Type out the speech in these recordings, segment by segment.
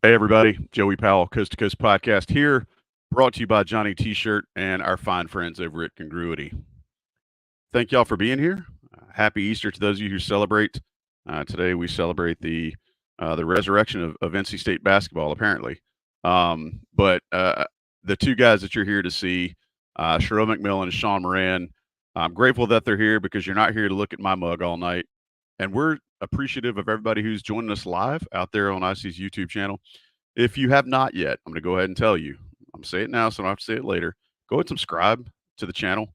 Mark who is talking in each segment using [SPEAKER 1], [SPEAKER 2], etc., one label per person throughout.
[SPEAKER 1] Hey, everybody. Joey Powell, Coast to Coast Podcast here, brought to you by Johnny T-Shirt and our fine friends over at Congruity. Thank y'all for being here. Happy Easter to those of you who celebrate. Today we celebrate the resurrection of NC State basketball, apparently. But the two guys that you're here to see, Sherrell McMillan and Sean Moran, I'm grateful that they're here because you're not here to look at my mug all night. And we're appreciative of everybody who's joining us live out there on IC's YouTube channel. If you have not yet, I'm going to go ahead and tell you. I'm going to say it now, so I don't have to say it later. Go ahead and subscribe to the channel.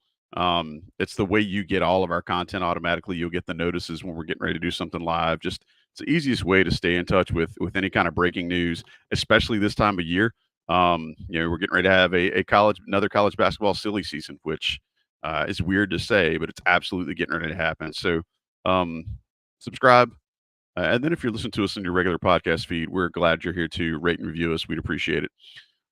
[SPEAKER 1] It's the way you get all of our content automatically. You'll get the notices when we're getting ready to do something live. Just it's the easiest way to stay in touch with any kind of breaking news, especially this time of year. We're getting ready to have another college basketball silly season, which is weird to say, but it's absolutely getting ready to happen. So um, subscribe, and then if you're listening to us in your regular podcast feed, we're glad you're here to rate and review us. We'd appreciate it.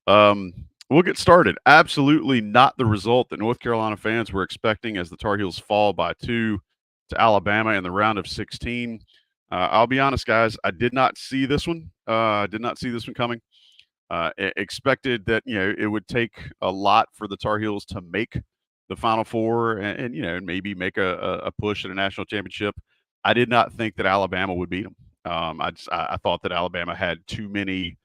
[SPEAKER 1] We'll get started. Absolutely not the result that North Carolina fans were expecting as the Tar Heels fall by 2 to Alabama in the round of 16. I'll be honest, guys, I did not see this one. I did not see this one coming. Expected that it would take a lot for the Tar Heels to make the Final Four and maybe make a push at a national championship. I did not think that Alabama would beat them. I thought that Alabama had too many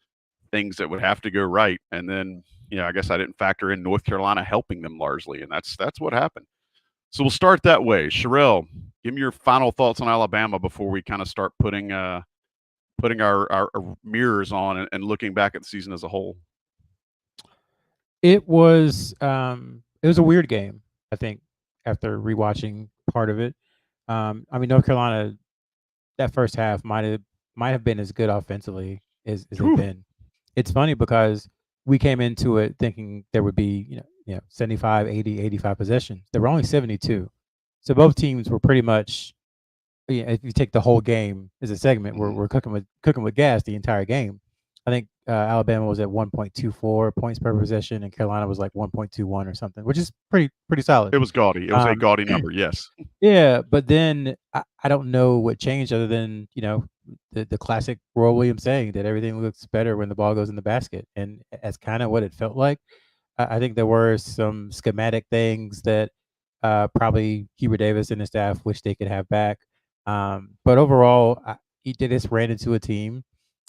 [SPEAKER 1] things that would have to go right, and then I guess I didn't factor in North Carolina helping them largely, and that's what happened. So we'll start that way. Sherrell, give me your final thoughts on Alabama before we kind of start putting our mirrors on and looking back at the season as a whole.
[SPEAKER 2] It was a weird game, I think, after rewatching part of it. North Carolina, that first half might have been as good offensively as they've
[SPEAKER 1] Whew.
[SPEAKER 2] been. It's funny because we came into it thinking there would be, 75, 80, 85 possessions. There were only 72. So both teams were pretty much, if you take the whole game as a segment, we're cooking with gas the entire game. I think Alabama was at 1.24 points per possession, and Carolina was like 1.21 or something, which is pretty solid.
[SPEAKER 1] It was gaudy. It was a
[SPEAKER 2] Um,
[SPEAKER 1] gaudy number. Yes.
[SPEAKER 2] yeah, but then I don't know what changed other than the classic Roy Williams saying that everything looks better when the ball goes in the basket, and that's kind of what it felt like. I think there were some schematic things that probably Hubert Davis and his staff wish they could have back. But overall, they just ran into a team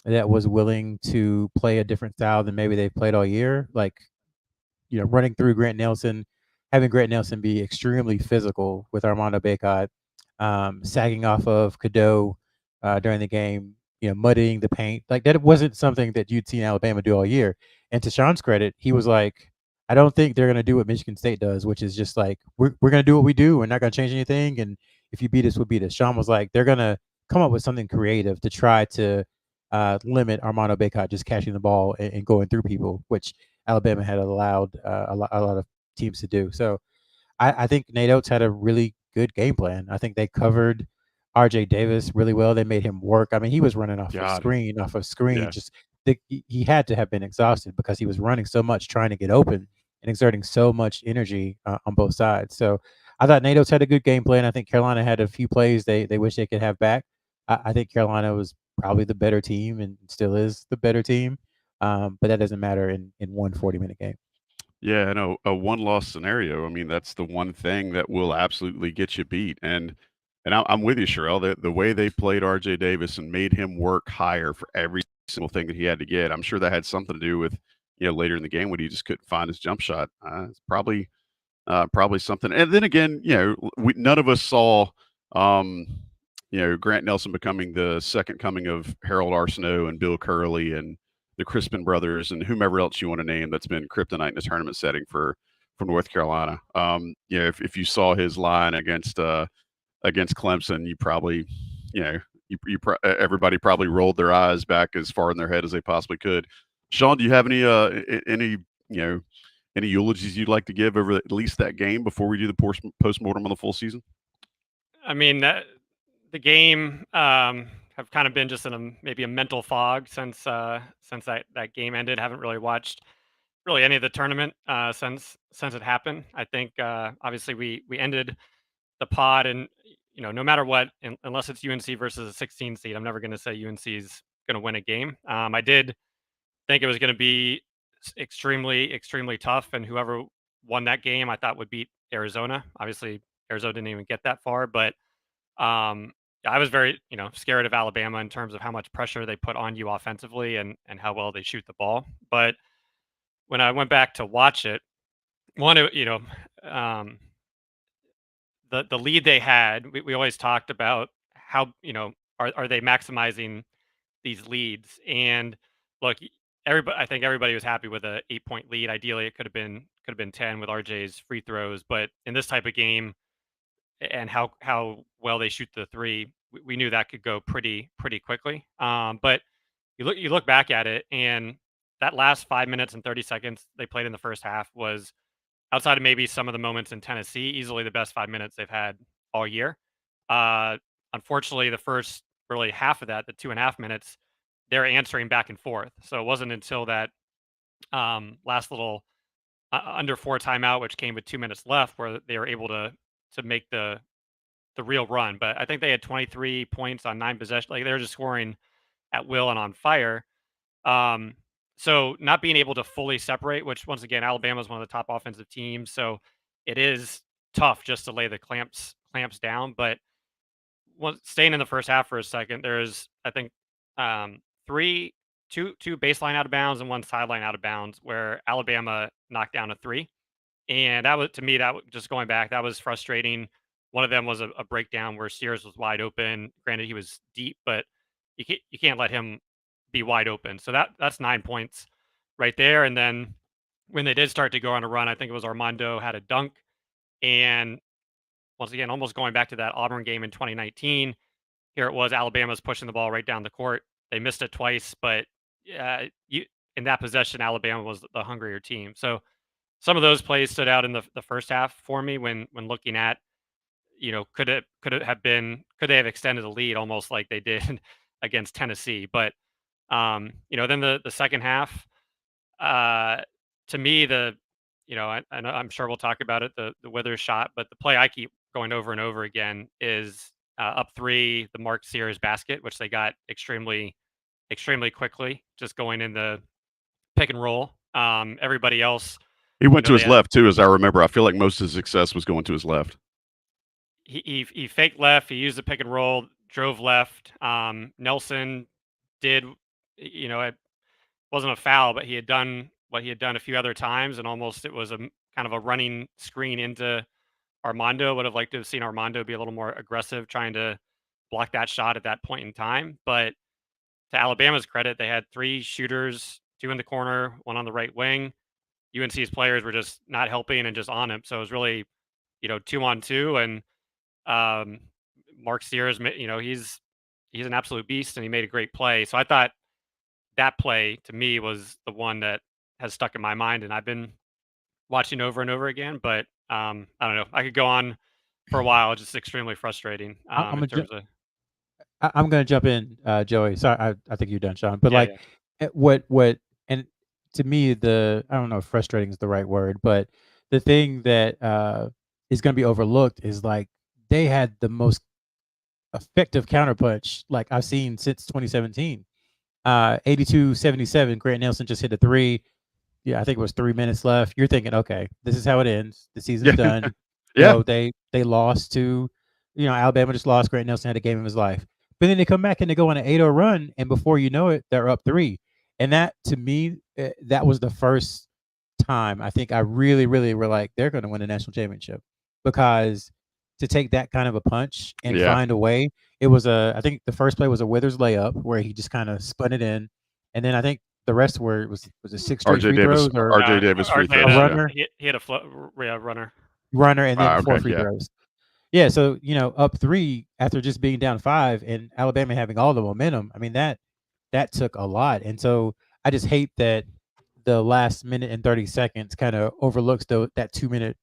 [SPEAKER 2] that was willing to play a different style than maybe they've played all year. Like, running through Grant Nelson, having Grant Nelson be extremely physical with Armando Bacot, sagging off of Cadeau during the game, muddying the paint. Like, that wasn't something that you'd seen Alabama do all year. And to Sean's credit, he was like, I don't think they're going to do what Michigan State does, which is just like, we're going to do what we do. We're not going to change anything. And if you beat us, we'll beat us. Sean was like, they're going to come up with something creative to try to limit Armando Bacot just catching the ball and going through people, which Alabama had allowed a lot of teams to do. So I think Nate Oates had a really good game plan. I think they covered R.J. Davis really well. They made him work. I mean, he was running
[SPEAKER 1] God.
[SPEAKER 2] off of screen.
[SPEAKER 1] Yes.
[SPEAKER 2] Just he had to have been exhausted because he was running so much, trying to get open and exerting so much energy on both sides. So I thought Nate Oates had a good game plan. I think Carolina had a few plays they wish they could have back. I think Carolina was probably the better team and still is the better team. But that doesn't matter in one 40-minute game.
[SPEAKER 1] Yeah, I know a one-loss scenario. I mean, that's the one thing that will absolutely get you beat. And I'm with you, Sherelle. The way they played R.J. Davis and made him work higher for every single thing that he had to get, I'm sure that had something to do with later in the game when he just couldn't find his jump shot. It's probably something. And then again, none of us saw, um, Grant Nelson becoming the second coming of Harold Arsenault and Bill Curley and the Crispin brothers and whomever else you want to name that's been kryptonite in a tournament setting for North Carolina. If you saw his line against Clemson, you probably, everybody probably rolled their eyes back as far in their head as they possibly could. Sean, do you have any any eulogies you'd like to give over at least that game before we do the postmortem on the full season?
[SPEAKER 3] I mean, the game have kind of been just in maybe a mental fog since that game ended. Haven't really watched really any of the tournament since it happened. I think obviously we ended the pod, and no matter what, unless it's UNC versus a 16 seed, I'm never going to say UNC is going to win a game. I did think it was going to be extremely, extremely tough, and whoever won that game, I thought would beat Arizona. Obviously, Arizona didn't even get that far, but I was very, scared of Alabama in terms of how much pressure they put on you offensively and how well they shoot the ball. But when I went back to watch it, um, the lead they had, we always talked about how, are they maximizing these leads? And look, I think everybody was happy with a 8-point lead. Ideally, it could have been 10 with RJ's free throws. But in this type of game, and how well they shoot the three, we knew that could go pretty quickly. But you look back at it, and that last 5 minutes and 30 seconds they played in the first half was, outside of maybe some of the moments in Tennessee, easily the best 5 minutes they've had all year. Uh, Unfortunately, the first really half of that, the 2.5 minutes, they're answering back and forth. So it wasn't until that last little under 4 timeout, which came with 2 minutes left, where they were able to make the real run. But I think they had 23 points on 9 possessions. Like, they were just scoring at will and on fire. So not being able to fully separate, which once again, Alabama is one of the top offensive teams, so it is tough just to lay the clamps down. But staying in the first half for a second, there's, I think, two baseline out of bounds and one sideline out of bounds where Alabama knocked down a three. And that was, to me, just going back, that was frustrating. One of them was a breakdown where Sears was wide open. Granted, he was deep, but you can't let him be wide open. So that's 9 points right there. And then when they did start to go on a run, I think it was Armando had a dunk. And once again, almost going back to that Auburn game in 2019, here it was, Alabama's pushing the ball right down the court. They missed it twice, but in that possession, Alabama was the hungrier team. So some of those plays stood out in the first half for me when looking at, could they have extended the lead almost like they did against Tennessee. But then the second half, to me, I'm sure we'll talk about it, the Withers shot, but the play I keep going over and over again is up 3, the Mark Sears basket, which they got extremely quickly, just going in the pick and roll. Everybody else,
[SPEAKER 1] he went to his left too, as I remember. I feel like most of his success was going to his left.
[SPEAKER 3] He faked left. He used the pick and roll, drove left. Nelson did, it wasn't a foul, but he had done what he had done a few other times, and almost it was a kind of a running screen into Armando. Would have liked to have seen Armando be a little more aggressive, trying to block that shot at that point in time. But to Alabama's credit, they had 3 shooters, 2 in the corner, 1 on the right wing. UNC's players were just not helping and just on him. So it was really, 2-on-2. And Mark Sears, he's an absolute beast, and he made a great play. So I thought that play, to me, was the one that has stuck in my mind, and I've been watching over and over again. But I don't know. I could go on for a while. It's just extremely frustrating in terms of.
[SPEAKER 2] I'm going to jump in, Joey. Sorry, I think you're done, Sean. But
[SPEAKER 3] Yeah.
[SPEAKER 2] what and to me, I don't know if frustrating is the right word, but the thing that is going to be overlooked is, like, they had the most effective counterpunch like I've seen since 2017. 82-77, Grant Nelson just hit a 3. Yeah, I think it was 3 minutes left. You're thinking, okay, this is how it ends. The season's done.
[SPEAKER 1] Yeah.
[SPEAKER 2] They lost to, Alabama just lost. Grant Nelson had a game of his life. But then they come back and they go on an 8-0 run, and before you know it, they're up 3. And that, to me, that was the first time I think I really, really were like, they're going to win a national championship, because to take that kind of a punch and find a way, it was I think the first play was a Withers layup where he just kind of spun it in, and then I think the rest was a 6 straight free throws or
[SPEAKER 1] RJ Davis free throws.
[SPEAKER 2] A runner.
[SPEAKER 3] He had a
[SPEAKER 2] runner, and then 4
[SPEAKER 1] okay,
[SPEAKER 2] free throws. Yeah, so up 3 after just being down 5, and Alabama having all the momentum. I mean, that took a lot, and so I just hate that the last minute and 30 seconds kind of overlooks that 2-minute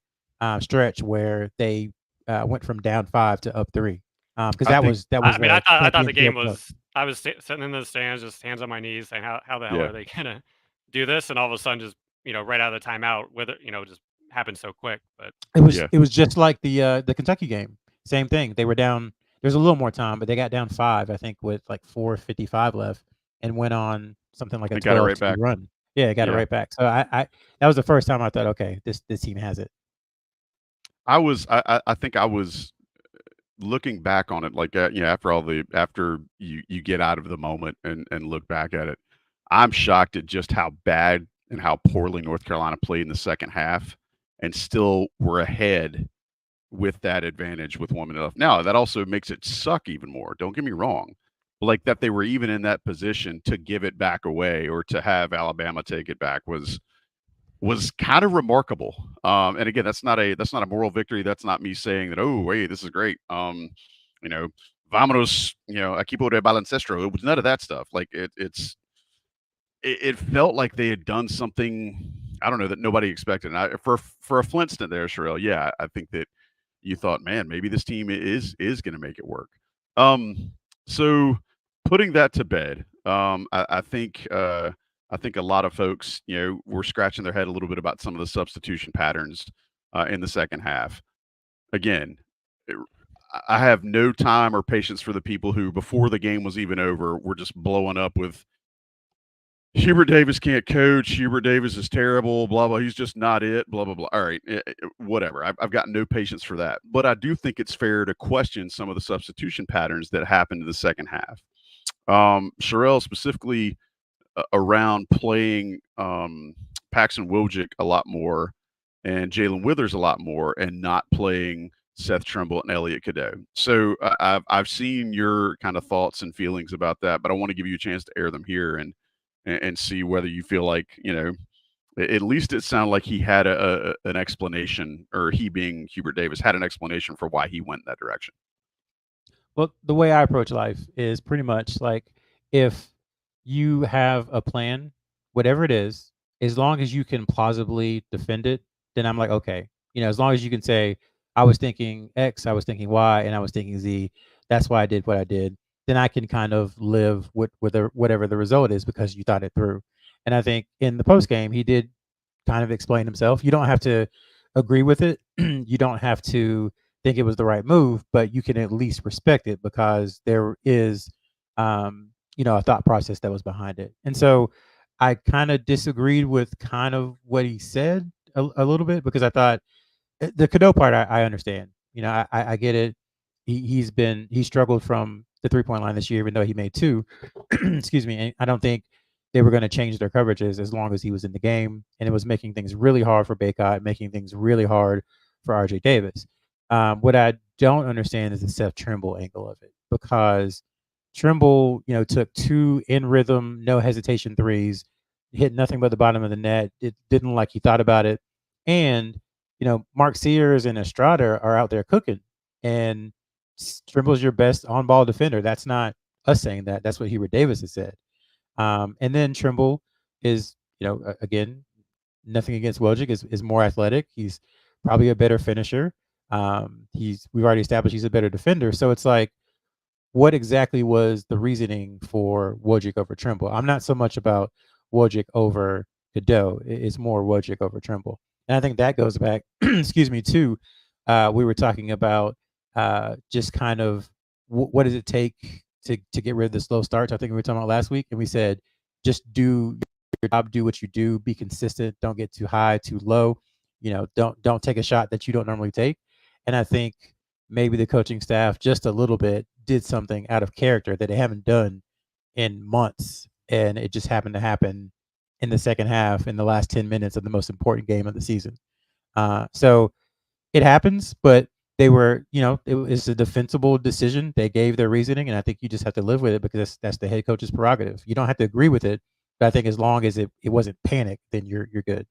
[SPEAKER 2] stretch where they went from down 5 to up 3. Because that was.
[SPEAKER 3] I mean, I thought the game was. I was sitting in the stands, just hands on my knees, saying, "How the hell are they gonna do this?" And all of a sudden, just right out of the timeout, with it, just happened so quick. But
[SPEAKER 2] it was just like the Kentucky game. Same thing. They were down. There's a little more time, but they got down 5, I think, with like 4:55 left, and went on something like a
[SPEAKER 1] I got it right
[SPEAKER 2] 12-2
[SPEAKER 1] back.
[SPEAKER 2] run. Yeah, got it
[SPEAKER 1] Yeah.
[SPEAKER 2] right back. So I that was the first time I thought, okay, this team has it.
[SPEAKER 1] I think I was looking back on it, like, after you get out of the moment and look back at it, I'm shocked at just how bad and how poorly North Carolina played in the second half and still were ahead with that advantage with 1 minute left. Now, that also makes it suck even more, don't get me wrong, but, like, that they were even in that position to give it back away or to have Alabama take it back was kind of remarkable. And again, that's not a moral victory. That's not me saying that, oh, hey, this is great. You know, Vamonos, equipo de baloncesto. It was none of that stuff. Like it felt like they had done something, I don't know, that nobody expected. And for a Flint stint there, Sherrell, yeah, I think that you thought, man, maybe this team is going to make it work. So putting that to bed, I think a lot of folks, were scratching their head a little bit about some of the substitution patterns in the second half. Again, I have no time or patience for the people who, before the game was even over, were just blowing up with Hubert Davis can't coach. Hubert Davis is terrible. Blah blah. He's just not it. Blah blah blah. All right, whatever. I've got no patience for that. But I do think it's fair to question some of the substitution patterns that happened in the second half. Sherrell specifically around playing Paxton Wojcik a lot more and Jalen Withers a lot more, and not playing Seth Trimble and Elliot Cadeau. So I've seen your kind of thoughts and feelings about that, but I want to give you a chance to air them here and see whether you feel like, at least it sounded like he had an explanation, or he being Hubert Davis had an explanation for why he went in that direction.
[SPEAKER 2] Well, the way I approach life is pretty much like, if you have a plan, whatever it is, as long as you can plausibly defend it, then I'm like, okay. As long as you can say, I was thinking X, I was thinking Y, and I was thinking Z, that's why I did what I did, then I can kind of live with whatever the result is, because you thought it through. And I think in the post game, he did kind of explain himself. You don't have to agree with it. You don't have to think it was the right move, but you can at least respect it, because there is, a thought process that was behind it. And so I kind of disagreed with kind of what he said a little bit, because I thought the Cadeau part, I understand. I get it. He struggled from the 3-point line this year, even though he made 2. Excuse me. And I don't think they were going to change their coverages as long as he was in the game, and it was making things really hard for Baycott, making things really hard for RJ Davis. What I don't understand is the Seth Trimble angle of it, because Trimble, took 2 in rhythm, no hesitation threes, hit nothing but the bottom of the net. It didn't like he thought about it. And, Mark Sears and Estrada are out there cooking, and Trimble's your best on ball defender. That's not us saying that. That's what Hubert Davis has said. And then Trimble is, again, nothing against Wojcik, is more athletic. He's probably a better finisher. We've already established he's a better defender. So it's like, what exactly was the reasoning for Wojcik over Trimble? I'm not so much about Wojcik over Cadeau. It's more Wojcik over Trimble. And I think that goes back, excuse me, to we were talking about just kind of what does it take to get rid of the slow starts. I think we were talking about last week, and we said, just do your job, do what you do, be consistent, don't get too high, too low. Don't take a shot that you don't normally take. And I think maybe the coaching staff just a little bit did something out of character that they haven't done in months, and it just happened to happen in the second half, in the last 10 minutes of the most important game of the season. So it happens, but they were, it was a defensible decision. They gave their reasoning, and I think you just have to live with it, because that's the head coach's prerogative. You don't have to agree with it, but I think as long as it wasn't panic, then you're good.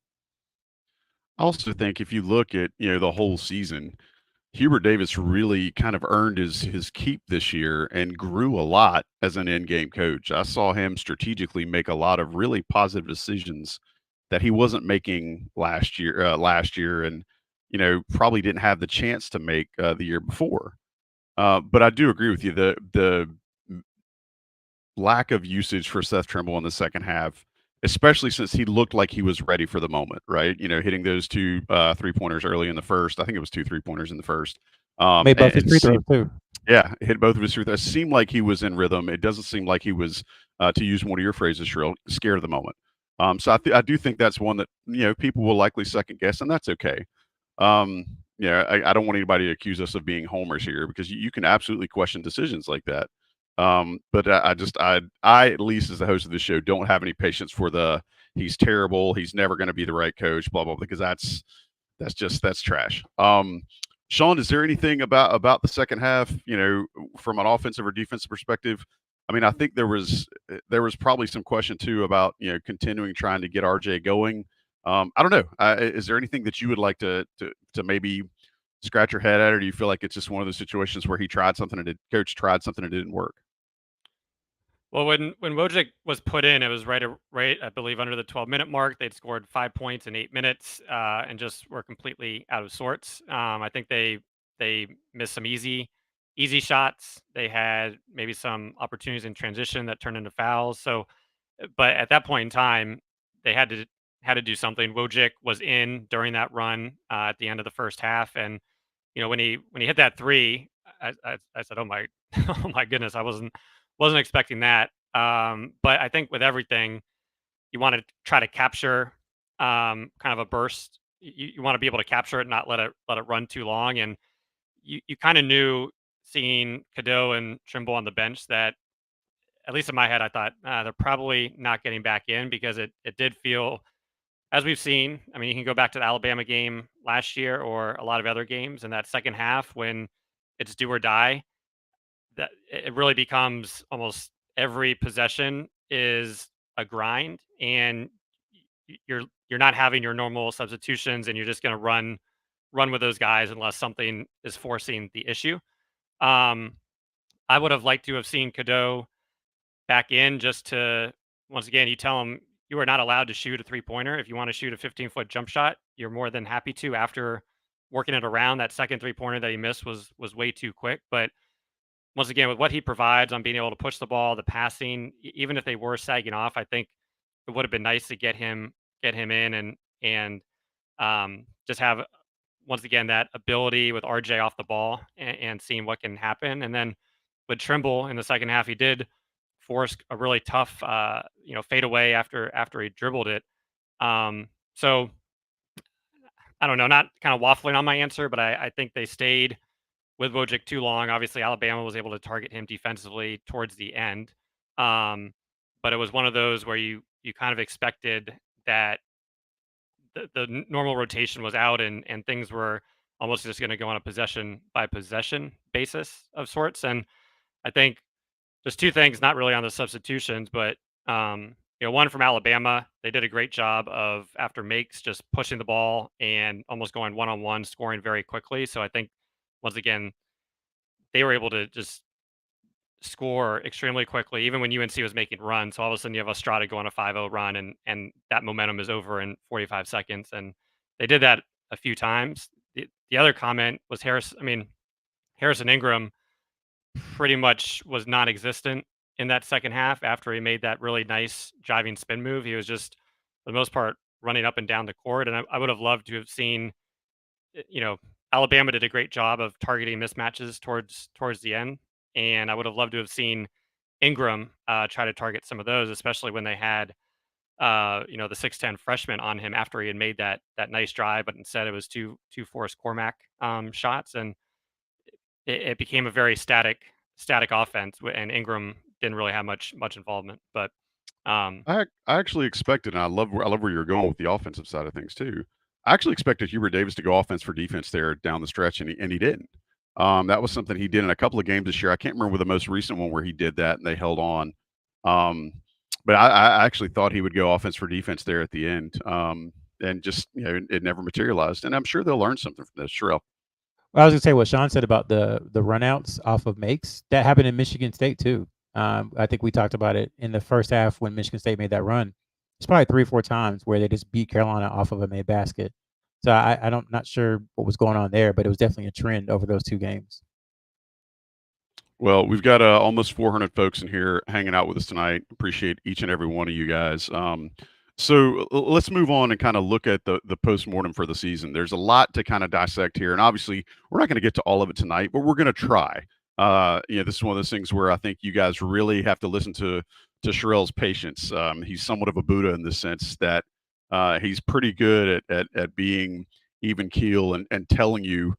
[SPEAKER 1] I also think if you look at, the whole season, Hubert Davis really kind of earned his keep this year and grew a lot as an in-game coach. I saw him strategically make a lot of really positive decisions that he wasn't making last year, and probably didn't have the chance to make the year before. But I do agree with you. The lack of usage for Seth Trimble in the second half, especially since he looked like he was ready for the moment, right? Hitting those 2 3-pointers early in the first. I think it was 2 3-pointers in the first.
[SPEAKER 2] Made both his
[SPEAKER 1] and
[SPEAKER 2] free throws too.
[SPEAKER 1] yeah, hit both of his free throws. It seemed like he was in rhythm. It doesn't seem like he was, to use one of your phrases, Sherrill, scared of the moment. So I do think that's one that people will likely second guess, and that's okay. I don't want anybody to accuse us of being homers here, because you can absolutely question decisions like that. But I at least as the host of the show don't have any patience for the he's terrible, he's never going to be the right coach, blah blah, because that's trash. Sean, is there anything about the second half, from an offensive or defensive perspective? I mean, I think there was probably some question too about continuing trying to get RJ going. I don't know. Is there anything that you would like to maybe scratch your head at, or do you feel like it's just one of those situations where coach tried something and it didn't work?
[SPEAKER 3] Well, when Wojcik was put in, it was right, I believe, under the 12-minute mark. They'd scored 5 points in 8 minutes, and just were completely out of sorts. I think they missed some easy shots. They had maybe some opportunities in transition that turned into fouls. So, but at that point in time, they had to do something. Wojcik was in during that run at the end of the first half, and when he hit that three, I said, "Oh my, oh my goodness!" I wasn't expecting that. But I think with everything, you want to try to capture kind of a burst. You want to be able to capture it, not let it run too long. And you kind of knew, seeing Cadeau and Trimble on the bench, that at least in my head, I thought they're probably not getting back in, because it did feel, as we've seen. I mean, you can go back to the Alabama game last year, or a lot of other games in that second half when it's do or die. That it really becomes almost every possession is a grind, and you're not having your normal substitutions, and you're just going to run with those guys unless something is forcing the issue. Um, I would have liked to have seen Cadeau back in, just to, once again, you tell him you are not allowed to shoot a 3-pointer. If you want to shoot a 15-foot jump shot, you're more than happy to. After working it around, that second 3-pointer that he missed was way too quick. But once again, with what he provides on being able to push the ball, the passing, even if they were sagging off, I think it would have been nice to get him in, and just have, once again, that ability with RJ off the ball, and seeing what can happen. And then with Trimble in the second half, he did force a really tough fade away after he dribbled it. So I don't know, not kind of waffling on my answer, but I think they stayed with Wojcik too long. Obviously, Alabama was able to target him defensively towards the end. But it was one of those where you kind of expected that the normal rotation was out, and things were almost just going to go on a possession by possession basis of sorts. And I think just two things, not really on the substitutions, but one from Alabama, they did a great job of, after makes, just pushing the ball and almost going one-on-one, scoring very quickly. So I think, once again, they were able to just score extremely quickly, even when UNC was making runs. So all of a sudden you have Estrada go on a 5-0 run, and that momentum is over in 45 seconds. And they did that a few times. The other comment was Harrison Ingram pretty much was non-existent in that second half. After he made that really nice driving spin move, he was just, for the most part, running up and down the court. And I would have loved to have seen, Alabama did a great job of targeting mismatches towards the end, and I would have loved to have seen Ingram try to target some of those, especially when they had the 6'10" freshman on him after he had made that nice drive, but instead it was two Forrest Cormac shots, and it became a very static offense, and Ingram didn't really have much involvement. But
[SPEAKER 1] I actually expected, and I love where you're going with the offensive side of things too. I actually expected Hubert Davis to go offense for defense there down the stretch, and he didn't. That was something he did in a couple of games this year. I can't remember the most recent one where he did that and they held on. But I actually thought he would go offense for defense there at the end. And just, it never materialized. And I'm sure they'll learn something from this. Sherrell.
[SPEAKER 2] Well, I was gonna say what Sean said about the runouts off of makes. That happened in Michigan State too. I think we talked about it in the first half when Michigan State made that run. It's probably 3 or 4 times where they just beat Carolina off of a made basket. So I'm not sure what was going on there, but it was definitely a trend over those 2 games.
[SPEAKER 1] Well, we've got almost 400 folks in here hanging out with us tonight. Appreciate each and every one of you guys. So let's move on and kind of look at the postmortem for the season. There's a lot to kind of dissect here, and obviously we're not going to get to all of it tonight, but we're going to try. This is one of those things where I think you guys really have to listen to Sherrell's patience. He's somewhat of a Buddha in the sense that he's pretty good at being even keel and telling you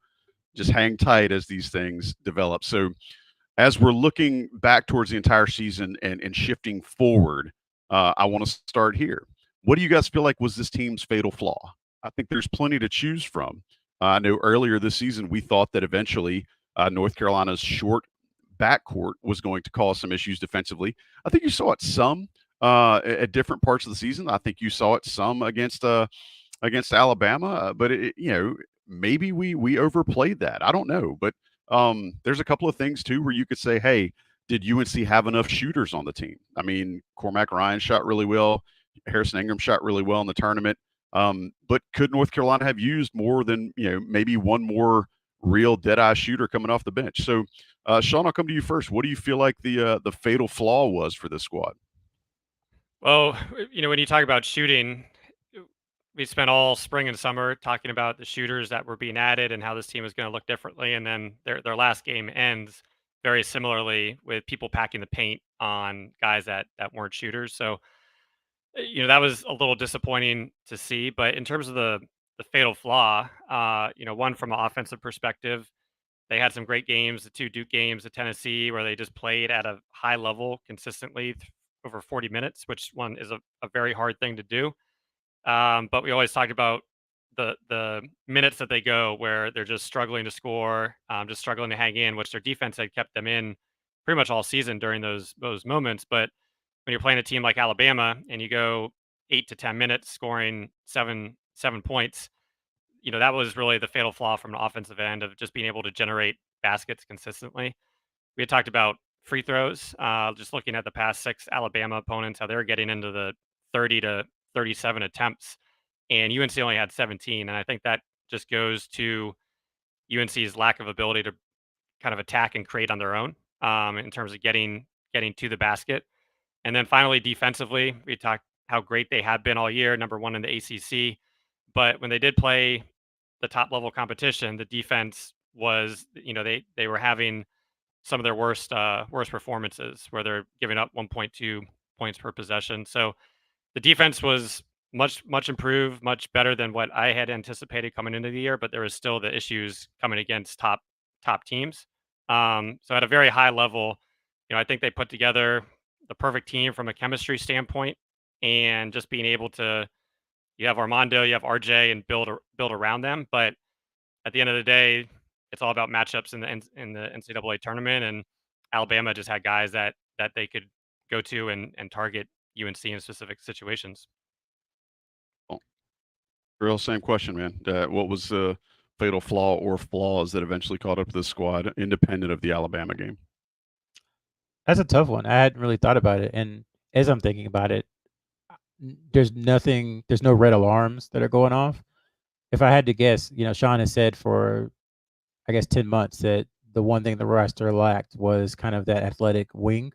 [SPEAKER 1] just hang tight as these things develop. So as we're looking back towards the entire season and shifting forward, I want to start here. What do you guys feel like was this team's fatal flaw? I think there's plenty to choose from. I know earlier this season we thought that eventually North Carolina's short backcourt was going to cause some issues defensively. I think you saw it some at different parts of the season. I think you saw it some against Alabama, but maybe we overplayed that. I don't know, but there's a couple of things too where you could say, hey, did UNC have enough shooters on the team? I mean, Cormac Ryan shot really well. Harrison Ingram shot really well in the tournament. But could North Carolina have used more than, maybe one more real dead-eye shooter coming off the bench? So, Sean, I'll come to you first. What do you feel like the fatal flaw was for this squad?
[SPEAKER 3] Well, when you talk about shooting, we spent all spring and summer talking about the shooters that were being added and how this team is going to look differently. And then their last game ends very similarly with people packing the paint on guys that weren't shooters. So, that was a little disappointing to see. But in terms of the fatal flaw, one from an offensive perspective, they had some great games, the two Duke games at Tennessee, where they just played at a high level consistently over 40 minutes, which one is a very hard thing to do. But we always talked about the minutes that they go where they're just struggling to score, just struggling to hang in, which their defense had kept them in pretty much all season during those moments. But when you're playing a team like Alabama and you go 8 to 10 minutes scoring seven points, that was really the fatal flaw from an offensive end of just being able to generate baskets consistently. We had talked about free throws, just looking at the past 6 Alabama opponents, how they're getting into the 30 to 37 attempts, and UNC only had 17. And I think that just goes to UNC's lack of ability to kind of attack and create on their own in terms of getting to the basket. And then finally, defensively, we talked how great they had been all year, number 1 in the ACC. But when they did play the top level competition, the defense was, they were having some of their worst performances where they're giving up 1.2 points per possession. So the defense was much improved, much better than what I had anticipated coming into the year, but there was still the issues coming against top teams. So at a very high level, I think they put together the perfect team from a chemistry standpoint, and just being able to, you have Armando, you have RJ, and build around them. But at the end of the day, it's all about matchups in the NCAA tournament, and Alabama just had guys that they could go to and target UNC in specific situations.
[SPEAKER 1] Real same question, man. What was the fatal flaw or flaws that eventually caught up to the squad, independent of the Alabama game?
[SPEAKER 2] That's a tough one. I hadn't really thought about it, and as I'm thinking about it, there's no red alarms that are going off. If I had to guess, Sean has said for, I guess, 10 months that the one thing the roster lacked was kind of that athletic wing.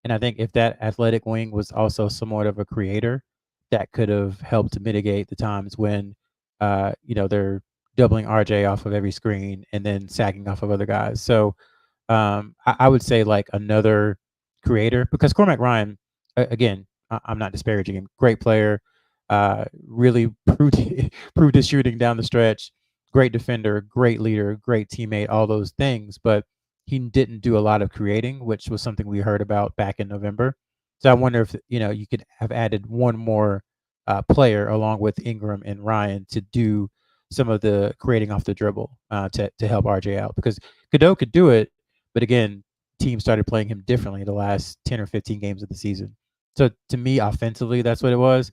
[SPEAKER 2] And I think if that athletic wing was also somewhat of a creator, that could have helped to mitigate the times when, they're doubling RJ off of every screen and then sacking off of other guys. So I would say like another creator, because Cormac Ryan, again, I'm not disparaging him. Great player, really proved his shooting down the stretch. Great defender, great leader, great teammate, all those things. But he didn't do a lot of creating, which was something we heard about back in November. So I wonder if you could have added one more player along with Ingram and Ryan to do some of the creating off the dribble to help RJ out, because Cadeau could do it, but again, teams started playing him differently the last 10 or 15 games of the season. So to me, offensively, that's what it was.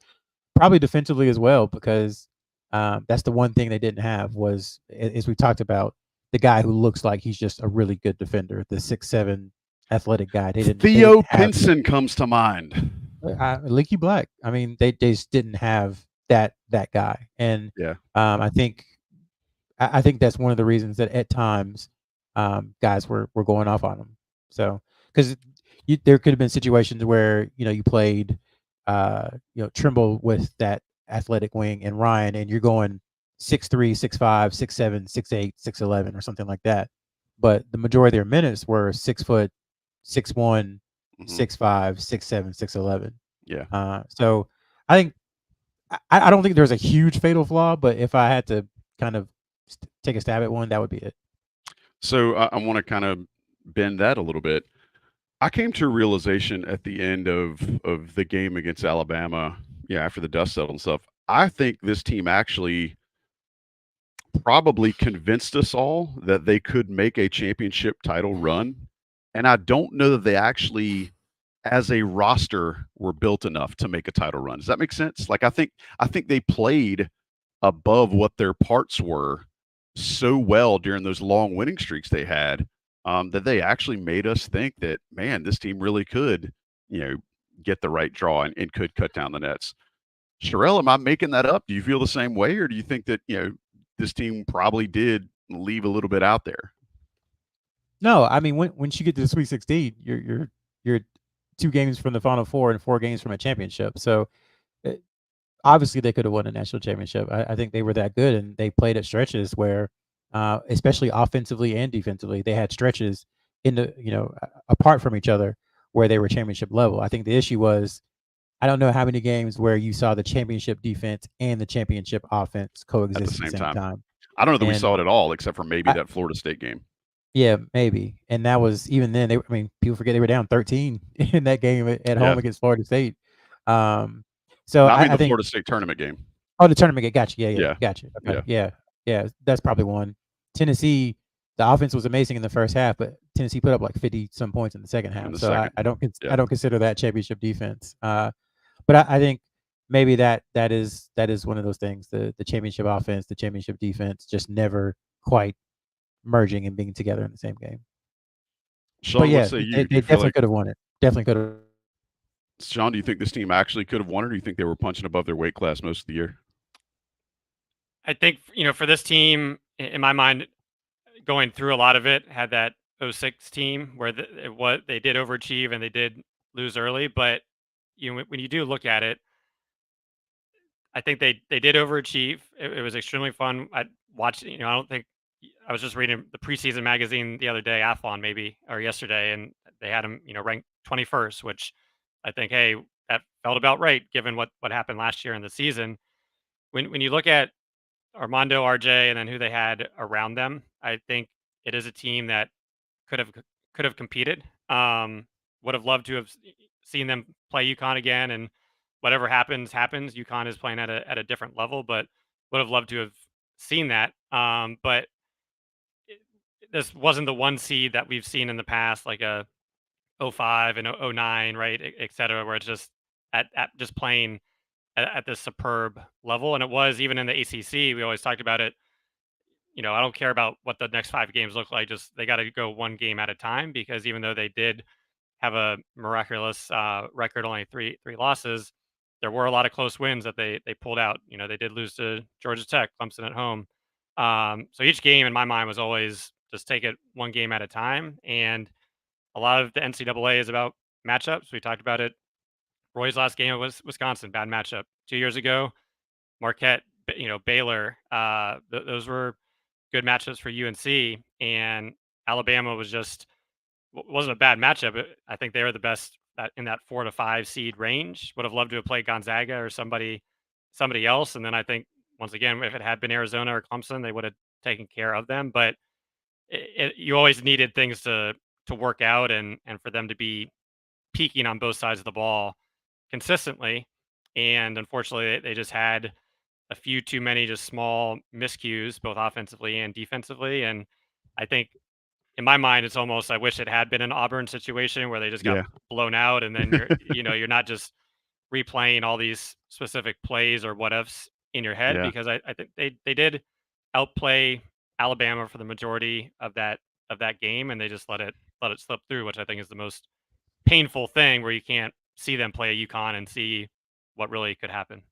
[SPEAKER 2] Probably defensively as well, because that's the one thing they didn't have was, as we talked about, the guy who looks like he's just a really good defender, the 6'7" athletic guy.
[SPEAKER 1] Theo Pinson comes to mind.
[SPEAKER 2] Leaky Black. I mean, they just didn't have that guy, and
[SPEAKER 1] yeah,
[SPEAKER 2] I think that's one of the reasons that at times guys were going off on him. So because there could have been situations where you played Trimble with that athletic wing and Ryan, and you're going 6'3", 6'5", 6'7", 6'8", 6'11", or something like that. But the majority of their minutes were 6 foot, 6'1", 6'5", 6'7", 6'11".
[SPEAKER 1] Yeah.
[SPEAKER 2] So I think I don't think there's a huge fatal flaw, but if I had to kind of take a stab at one, that would be it.
[SPEAKER 1] So I want to kind of bend that a little bit. I came to a realization at the end of the game against Alabama, after the dust settled and stuff. I think this team actually probably convinced us all that they could make a championship title run. And I don't know that they actually, as a roster, were built enough to make a title run. Does that make sense? Like I think they played above what their parts were so well during those long winning streaks they had, that they actually made us think that, man, this team really could, get the right draw and could cut down the nets. Sherrell, am I making that up? Do you feel the same way, or do you think that this team probably did leave a little bit out there?
[SPEAKER 2] No, I mean once you get to the Sweet 16, you're 2 games from the Final Four and 4 games from a championship. So obviously they could have won a national championship. I think they were that good, and they played at stretches where, especially offensively and defensively, they had stretches in the apart from each other where they were championship level. I think the issue was, I don't know how many games where you saw the championship defense and the championship offense coexist
[SPEAKER 1] At the same time.
[SPEAKER 2] time.
[SPEAKER 1] I don't know that we
[SPEAKER 2] And
[SPEAKER 1] saw it at all, except for maybe
[SPEAKER 2] I,
[SPEAKER 1] that Florida State game.
[SPEAKER 2] yeah, maybe. And that was even then. People forget they were down 13 in that game at home against Florida State. So
[SPEAKER 1] No, I mean
[SPEAKER 2] I
[SPEAKER 1] the
[SPEAKER 2] think
[SPEAKER 1] Florida State tournament game.
[SPEAKER 2] Oh, the tournament game. Gotcha. Yeah,
[SPEAKER 1] Yeah.
[SPEAKER 2] gotcha. Okay.
[SPEAKER 1] Yeah.
[SPEAKER 2] Yeah. That's probably one. Tennessee, the offense was amazing in the first half, but Tennessee put up like 50 some points in the second half.
[SPEAKER 1] the
[SPEAKER 2] So
[SPEAKER 1] second.
[SPEAKER 2] I don't
[SPEAKER 1] Yeah.
[SPEAKER 2] I don't consider that championship defense. But I think maybe that is one of those things. The championship offense, the championship defense, just never quite merging and being together in the same game.
[SPEAKER 1] Sean,
[SPEAKER 2] But
[SPEAKER 1] what
[SPEAKER 2] yeah,
[SPEAKER 1] say you?
[SPEAKER 2] they
[SPEAKER 1] Do you feel
[SPEAKER 2] definitely
[SPEAKER 1] like,
[SPEAKER 2] could have won it. Definitely could have.
[SPEAKER 1] Sean, do you think this team actually could have won, or do you think they were punching above their weight class most of the year?
[SPEAKER 3] I think for this team, in my mind, going through a lot of it, had that 06 team where they did overachieve and they did lose early. But when you do look at it, I think they did overachieve. It was extremely fun. I watched. I don't think I was just reading the preseason magazine the other day, Athlon maybe, or yesterday, and they had him ranked 21st, which I think, hey, that felt about right given what happened last year in the season. When you look at Armando, RJ, and then who they had around them, I think it is a team that could have competed. Would have loved to have seen them play UConn again, and whatever happens. UConn is playing at a different level, but would have loved to have seen that. But this wasn't the one seed that we've seen in the past, like a '05 and '09, right, et cetera, where it's just at just playing at this superb level. And it was even in the ACC. We always talked about it. I don't care about what the next 5 games look like. Just they got to go one game at a time, because even though they did have a miraculous record, only three losses, there were a lot of close wins that they pulled out. They did lose to Georgia Tech, Clemson at home. So each game in my mind was always just take it one game at a time. And a lot of the NCAA is about matchups. We talked about it. Roy's last game was Wisconsin, bad matchup. 2 years ago, Marquette, Baylor. Those were good matchups for UNC, and Alabama wasn't a bad matchup. I think they were the best in that 4 to 5 seed range. Would have loved to have played Gonzaga or somebody else. And then I think, once again, if it had been Arizona or Clemson, they would have taken care of them. But you always needed things to work out, and for them to be peaking on both sides of the ball consistently. And unfortunately, they just had a few too many just small miscues, both offensively and defensively. And I think, in my mind, it's almost, I wish it had been an Auburn situation where they just got
[SPEAKER 1] Yeah.
[SPEAKER 3] blown out, and then you're not just replaying all these specific plays or what ifs in your head,
[SPEAKER 1] Yeah.
[SPEAKER 3] because I think they did outplay Alabama for the majority of that game, and they just let it slip through, which I think is the most painful thing, where you can't see them play a UConn and see what really could happen.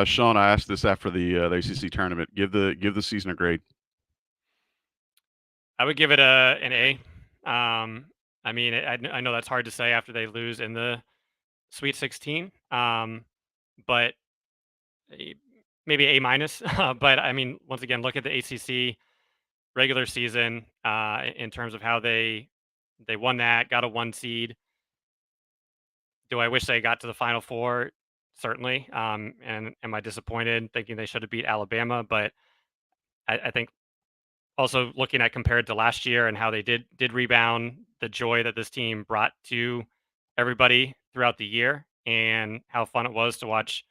[SPEAKER 1] Sean, I asked this after the ACC tournament. Give the season a grade.
[SPEAKER 3] I would give it an A. I know that's hard to say after they lose in the Sweet 16, but maybe A minus. But I mean, once again, look at the ACC regular season in terms of how they won that, got a 1 seed. Do I wish they got to the Final Four? Certainly. And am I disappointed thinking they should have beat Alabama? But I think also looking at compared to last year and how they did rebound, the joy that this team brought to everybody throughout the year, and how fun it was to watch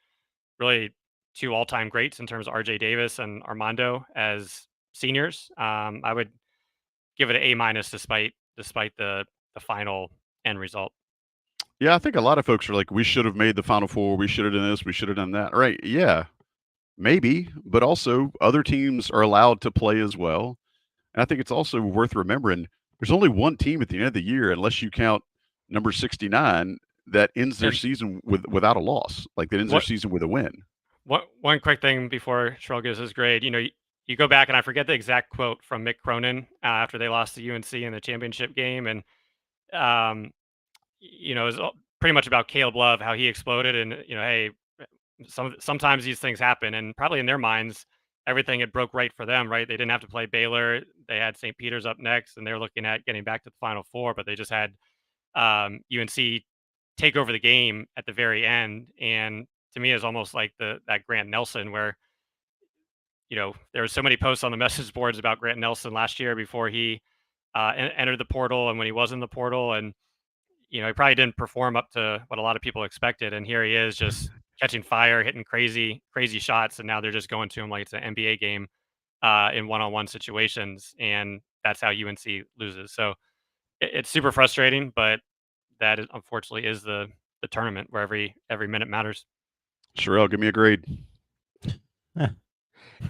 [SPEAKER 3] really two all-time greats in terms of RJ Davis and Armando as seniors. I would give it an A minus despite the final end result.
[SPEAKER 1] Yeah, I think a lot of folks are like, we should have made the Final Four. We should have done this. We should have done that. Right? Yeah, maybe, but also other teams are allowed to play as well. And I think it's also worth remembering there's only one team at the end of the year, unless you count number 69, that ends their
[SPEAKER 3] And
[SPEAKER 1] season without a loss. Like that ends their
[SPEAKER 3] what
[SPEAKER 1] season with a win.
[SPEAKER 3] one quick thing before Sherrell gives his grade, you go back and I forget the exact quote from Mick Cronin after they lost to UNC in the championship game, and um, it was pretty much about Caleb Love, how he exploded, and hey, sometimes these things happen, and probably in their minds, everything had broke right for them, right? They didn't have to play Baylor. They had St. Peter's up next, and they're looking at getting back to the Final Four, but they just had UNC take over the game at the very end. And to me, it's almost like that Grant Nelson, where there were so many posts on the message boards about Grant Nelson last year before he entered the portal and when he was in the portal, and he probably didn't perform up to what a lot of people expected. And here he is just catching fire, hitting crazy shots. And now they're just going to him like it's an NBA game in one-on-one situations. And that's how UNC loses. So it's super frustrating, but that unfortunately is the tournament where every minute matters.
[SPEAKER 1] Sherrell, give me a grade.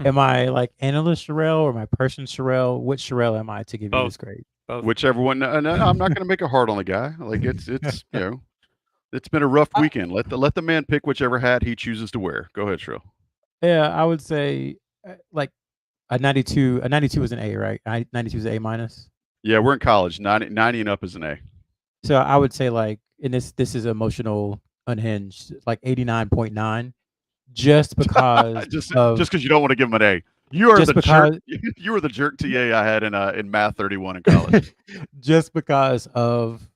[SPEAKER 2] Am I like analyst Sherrell or my person Sherrell? Which Sherrell am I to give you this grade?
[SPEAKER 3] Both.
[SPEAKER 1] Whichever one. No, I'm not going to make it hard on the guy. Like it's it's been a rough weekend. Let the man pick whichever hat he chooses to wear. Go ahead, Sherrell.
[SPEAKER 2] Yeah, I would say like a 92. A 92 is an A, right? 92 is an A minus.
[SPEAKER 1] Yeah, we're in college. 90 and up is an A.
[SPEAKER 2] So I would say like, and this is emotional, unhinged, like 89.9, just because
[SPEAKER 1] just because you don't want to give him an A. You are the jerk. You were the jerk TA I had in Math 31 in college.
[SPEAKER 2] Just because of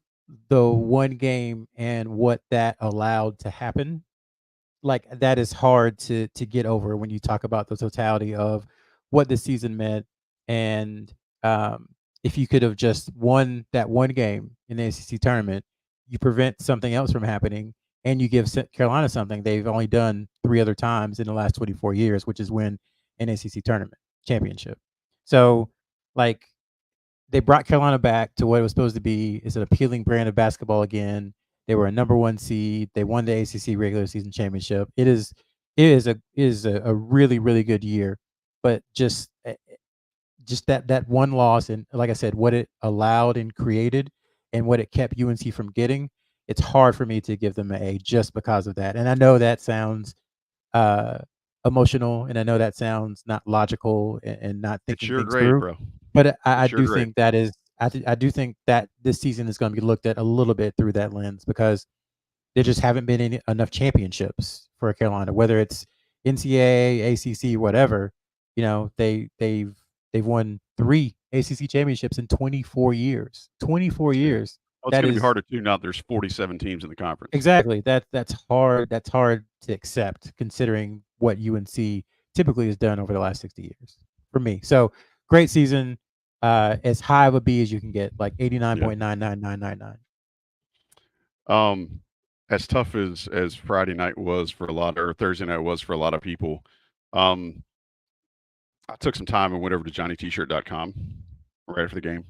[SPEAKER 2] the one game and what that allowed to happen. Like that is hard to get over when you talk about the totality of what the season meant. And if you could have just won that one game in the ACC tournament, you prevent something else from happening, and you give Carolina something they've only done 3 other times in the last 24 years, which is win an ACC tournament championship. So, like, they brought Carolina back to what it was supposed to be. It's an appealing brand of basketball again. They were a number 1 seed. They won the ACC regular season championship. It is a really, really good year, but just that one loss, and like I said, what it allowed and created and what it kept UNC from getting, it's hard for me to give them an A just because of that. And I know that sounds emotional, and I know that sounds not logical and not thinking things through. Bro. But I do think that is I do think that this season is going to be looked at a little bit through that lens, because there just haven't been enough championships for Carolina, whether it's NCAA, ACC, whatever. They've won 3 ACC championships in 24 years. 24 years.
[SPEAKER 1] Well, it's going to be harder too now. There's 47 teams in the conference.
[SPEAKER 2] Exactly. That's hard. That's hard to accept, considering what UNC typically has done over the last 60 years for me. So great season, as high of a B as you can get, like 89.99999.
[SPEAKER 1] As tough as Friday night was for a lot, or Thursday night was for a lot of people, I took some time and went over to johnnytshirt.com right after the game.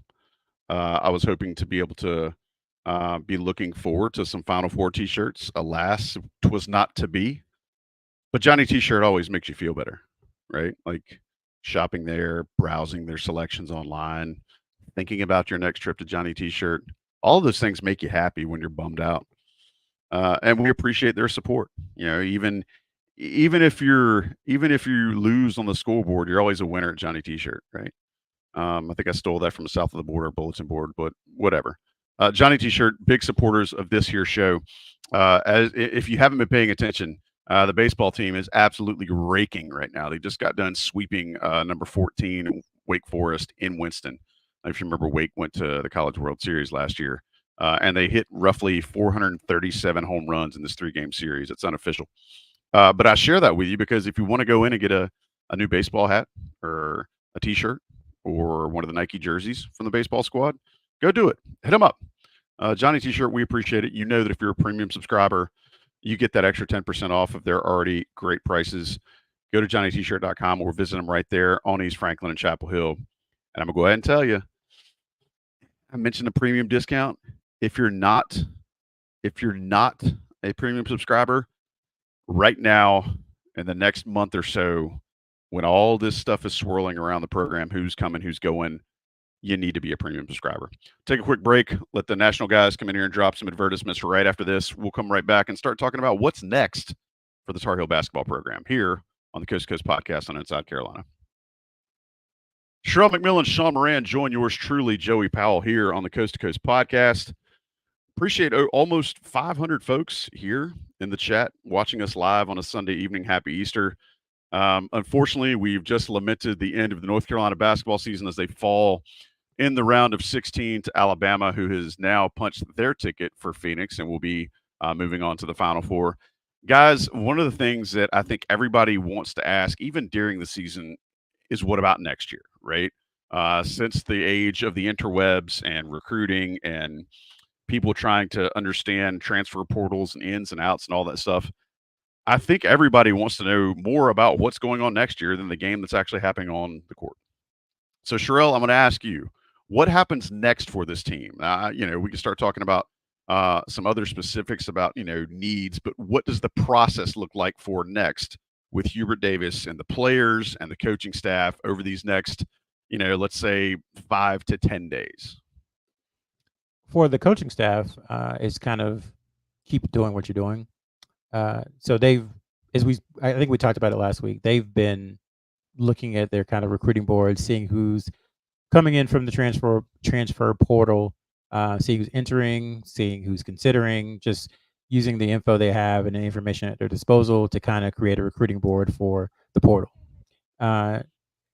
[SPEAKER 1] I was hoping to be able to be looking forward to some Final Four T-shirts. Alas, it was not to be. But Johnny T-shirt always makes you feel better, right? Like shopping there, browsing their selections online, thinking about your next trip to Johnny T-shirt. All of those things make you happy when you're bummed out. And we appreciate their support. Even if you lose on the scoreboard, you're always a winner at Johnny T-shirt, right? I think I stole that from the south of the border bulletin board, but whatever. Johnny T-shirt, big supporters of this here show. If you haven't been paying attention, the baseball team is absolutely raking right now. They just got done sweeping number 14, Wake Forest, in Winston. If you remember, Wake went to the College World Series last year, and they hit roughly 437 home runs in this 3-game series. It's unofficial. But I share that with you because if you want to go in and get a new baseball hat or a T-shirt or one of the Nike jerseys from the baseball squad, go do it. Hit them up. Johnny T-shirt, we appreciate it. You know that if you're a premium subscriber, you get that extra 10% off of their already great prices. Go to johnnytshirt.com or visit them right there on East Franklin and Chapel Hill. And I'm going to go ahead and tell you, I mentioned the premium discount. If you're not a premium subscriber, right now, in the next month or so, when all this stuff is swirling around the program, who's coming, who's going, you need to be a premium subscriber. Take a quick break. Let the national guys come in here and drop some advertisements right after this. We'll come right back and start talking about what's next for the Tar Heel basketball program here on the Coast to Coast podcast on Inside Carolina. Sherrell McMillan, Sean Moran, join yours truly, Joey Powell, here on the Coast to Coast podcast. Appreciate almost 500 folks here in the chat watching us live on a Sunday evening. Happy Easter. Unfortunately, we've just lamented the end of the North Carolina basketball season as they fall in the round of 16 to Alabama, who has now punched their ticket for Phoenix and will be moving on to the Final Four. Guys, one of the things that I think everybody wants to ask, even during the season, is what about next year, right? Since the age of the interwebs and recruiting and people trying to understand transfer portals and ins and outs and all that stuff, I think everybody wants to know more about what's going on next year than the game that's actually happening on the court. So, Sherrell, I'm going to ask you, what happens next for this team? We can start talking about some other specifics about, needs, but what does the process look like for next with Hubert Davis and the players and the coaching staff over these next, let's say 5 to 10 days?
[SPEAKER 2] For the coaching staff, it's kind of keep doing what you're doing. So I think we talked about it last week. They've been looking at their kind of recruiting board, seeing who's coming in from the transfer portal, seeing who's entering, seeing who's considering, just using the info they have and the information at their disposal to kind of create a recruiting board for the portal.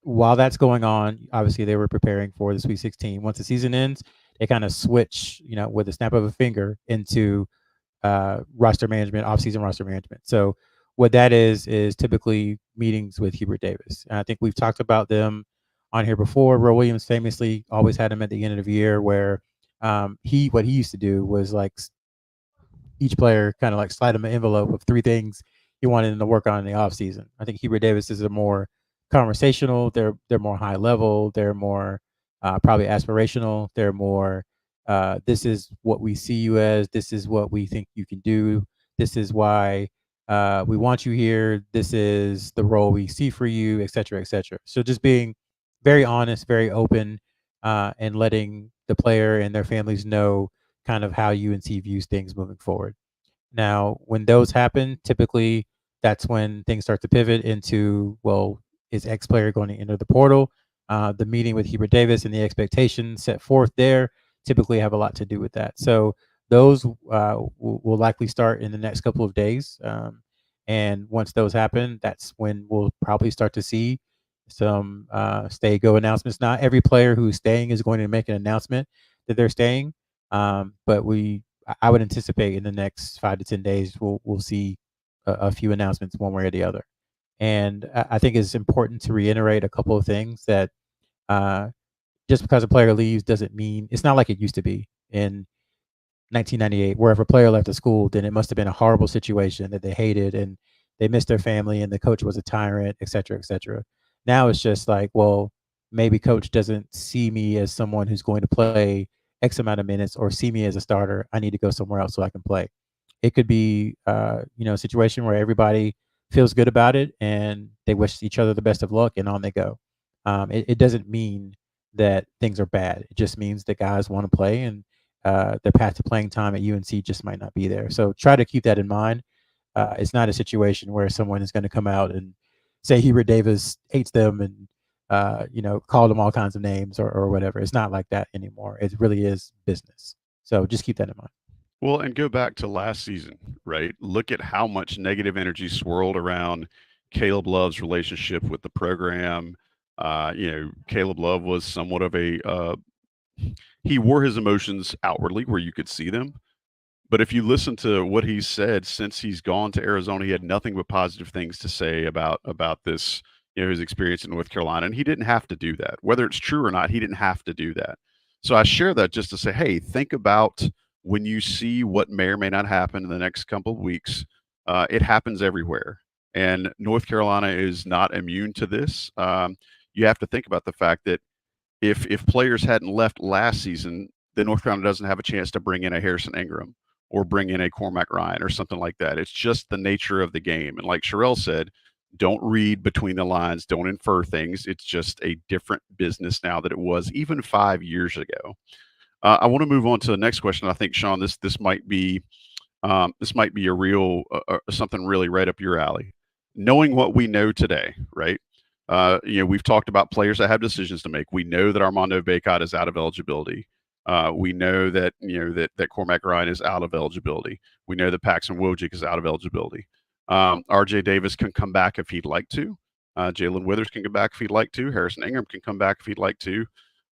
[SPEAKER 2] While that's going on, obviously they were preparing for the Sweet 16. Once the season ends, they kind of switch, with a snap of a finger into roster management, offseason roster management. So what that is typically meetings with Hubert Davis. And I think we've talked about them on here before. Roy Williams famously always had him at the end of the year where what he used to do was like each player kind of like slide him an envelope of 3 things he wanted him to work on in the offseason. I think Hubert Davis is a more conversational. They're more high level. They're more probably aspirational. They're more this is what we see you as. This is what we think you can do. This is why we want you here. This is the role we see for you, et cetera, et cetera. So just being very honest, very open, and letting the player and their families know kind of how UNC views things moving forward. Now, when those happen, typically that's when things start to pivot into, well, is X player going to enter the portal? The meeting with Hubert Davis and the expectations set forth there typically have a lot to do with that. So those will likely start in the next couple of days. And once those happen, that's when we'll probably start to see some stay-go announcements. Not every player who's staying is going to make an announcement that they're staying. But I would anticipate in the next 5 to 10 days, we'll see a few announcements one way or the other. And I think it's important to reiterate a couple of things that just because a player leaves doesn't mean it's not like it used to be in 1998, where if a player left a school, then it must have been a horrible situation that they hated and they missed their family and the coach was a tyrant, et cetera, et cetera. Now it's just like, well, maybe coach doesn't see me as someone who's going to play X amount of minutes or see me as a starter. I need to go somewhere else so I can play. It could be, a situation where everybody feels good about it and they wish each other the best of luck and on they go. It doesn't mean that things are bad. It just means that guys want to play and their path to playing time at UNC just might not be there. So try to keep that in mind. It's not a situation where someone is going to come out and say Hubert Davis hates them and call them all kinds of names or whatever. It's not like that anymore. It really is business. So just keep that in mind.
[SPEAKER 1] Well, and go back to last season, right? Look at how much negative energy swirled around Caleb Love's relationship with the program. Caleb Love was somewhat of he wore his emotions outwardly where you could see them. But if you listen to what he's said since he's gone to Arizona, he had nothing but positive things to say about this, his experience in North Carolina, and he didn't have to do that. Whether it's true or not, he didn't have to do that. So I share that just to say, hey, think about when you see what may or may not happen in the next couple of weeks. It happens everywhere, and North Carolina is not immune to this. You have to think about the fact that if players hadn't left last season, then North Carolina doesn't have a chance to bring in a Harrison Ingram or bring in a Cormac Ryan or something like that. It's just the nature of the game. And like Sherrell said, don't read between the lines, don't infer things. It's just a different business now than it was even 5 years ago. I want to move on to the next question. I think, Sean, this might be a real something really right up your alley. Knowing what we know today, right? We've talked about players that have decisions to make. We know that Armando Bacot is out of eligibility. We know that that Cormac Ryan is out of eligibility. We know that Paxton Wojcik is out of eligibility. R.J. Davis can come back if he'd like to. Jalen Withers can come back if he'd like to. Harrison Ingram can come back if he'd like to.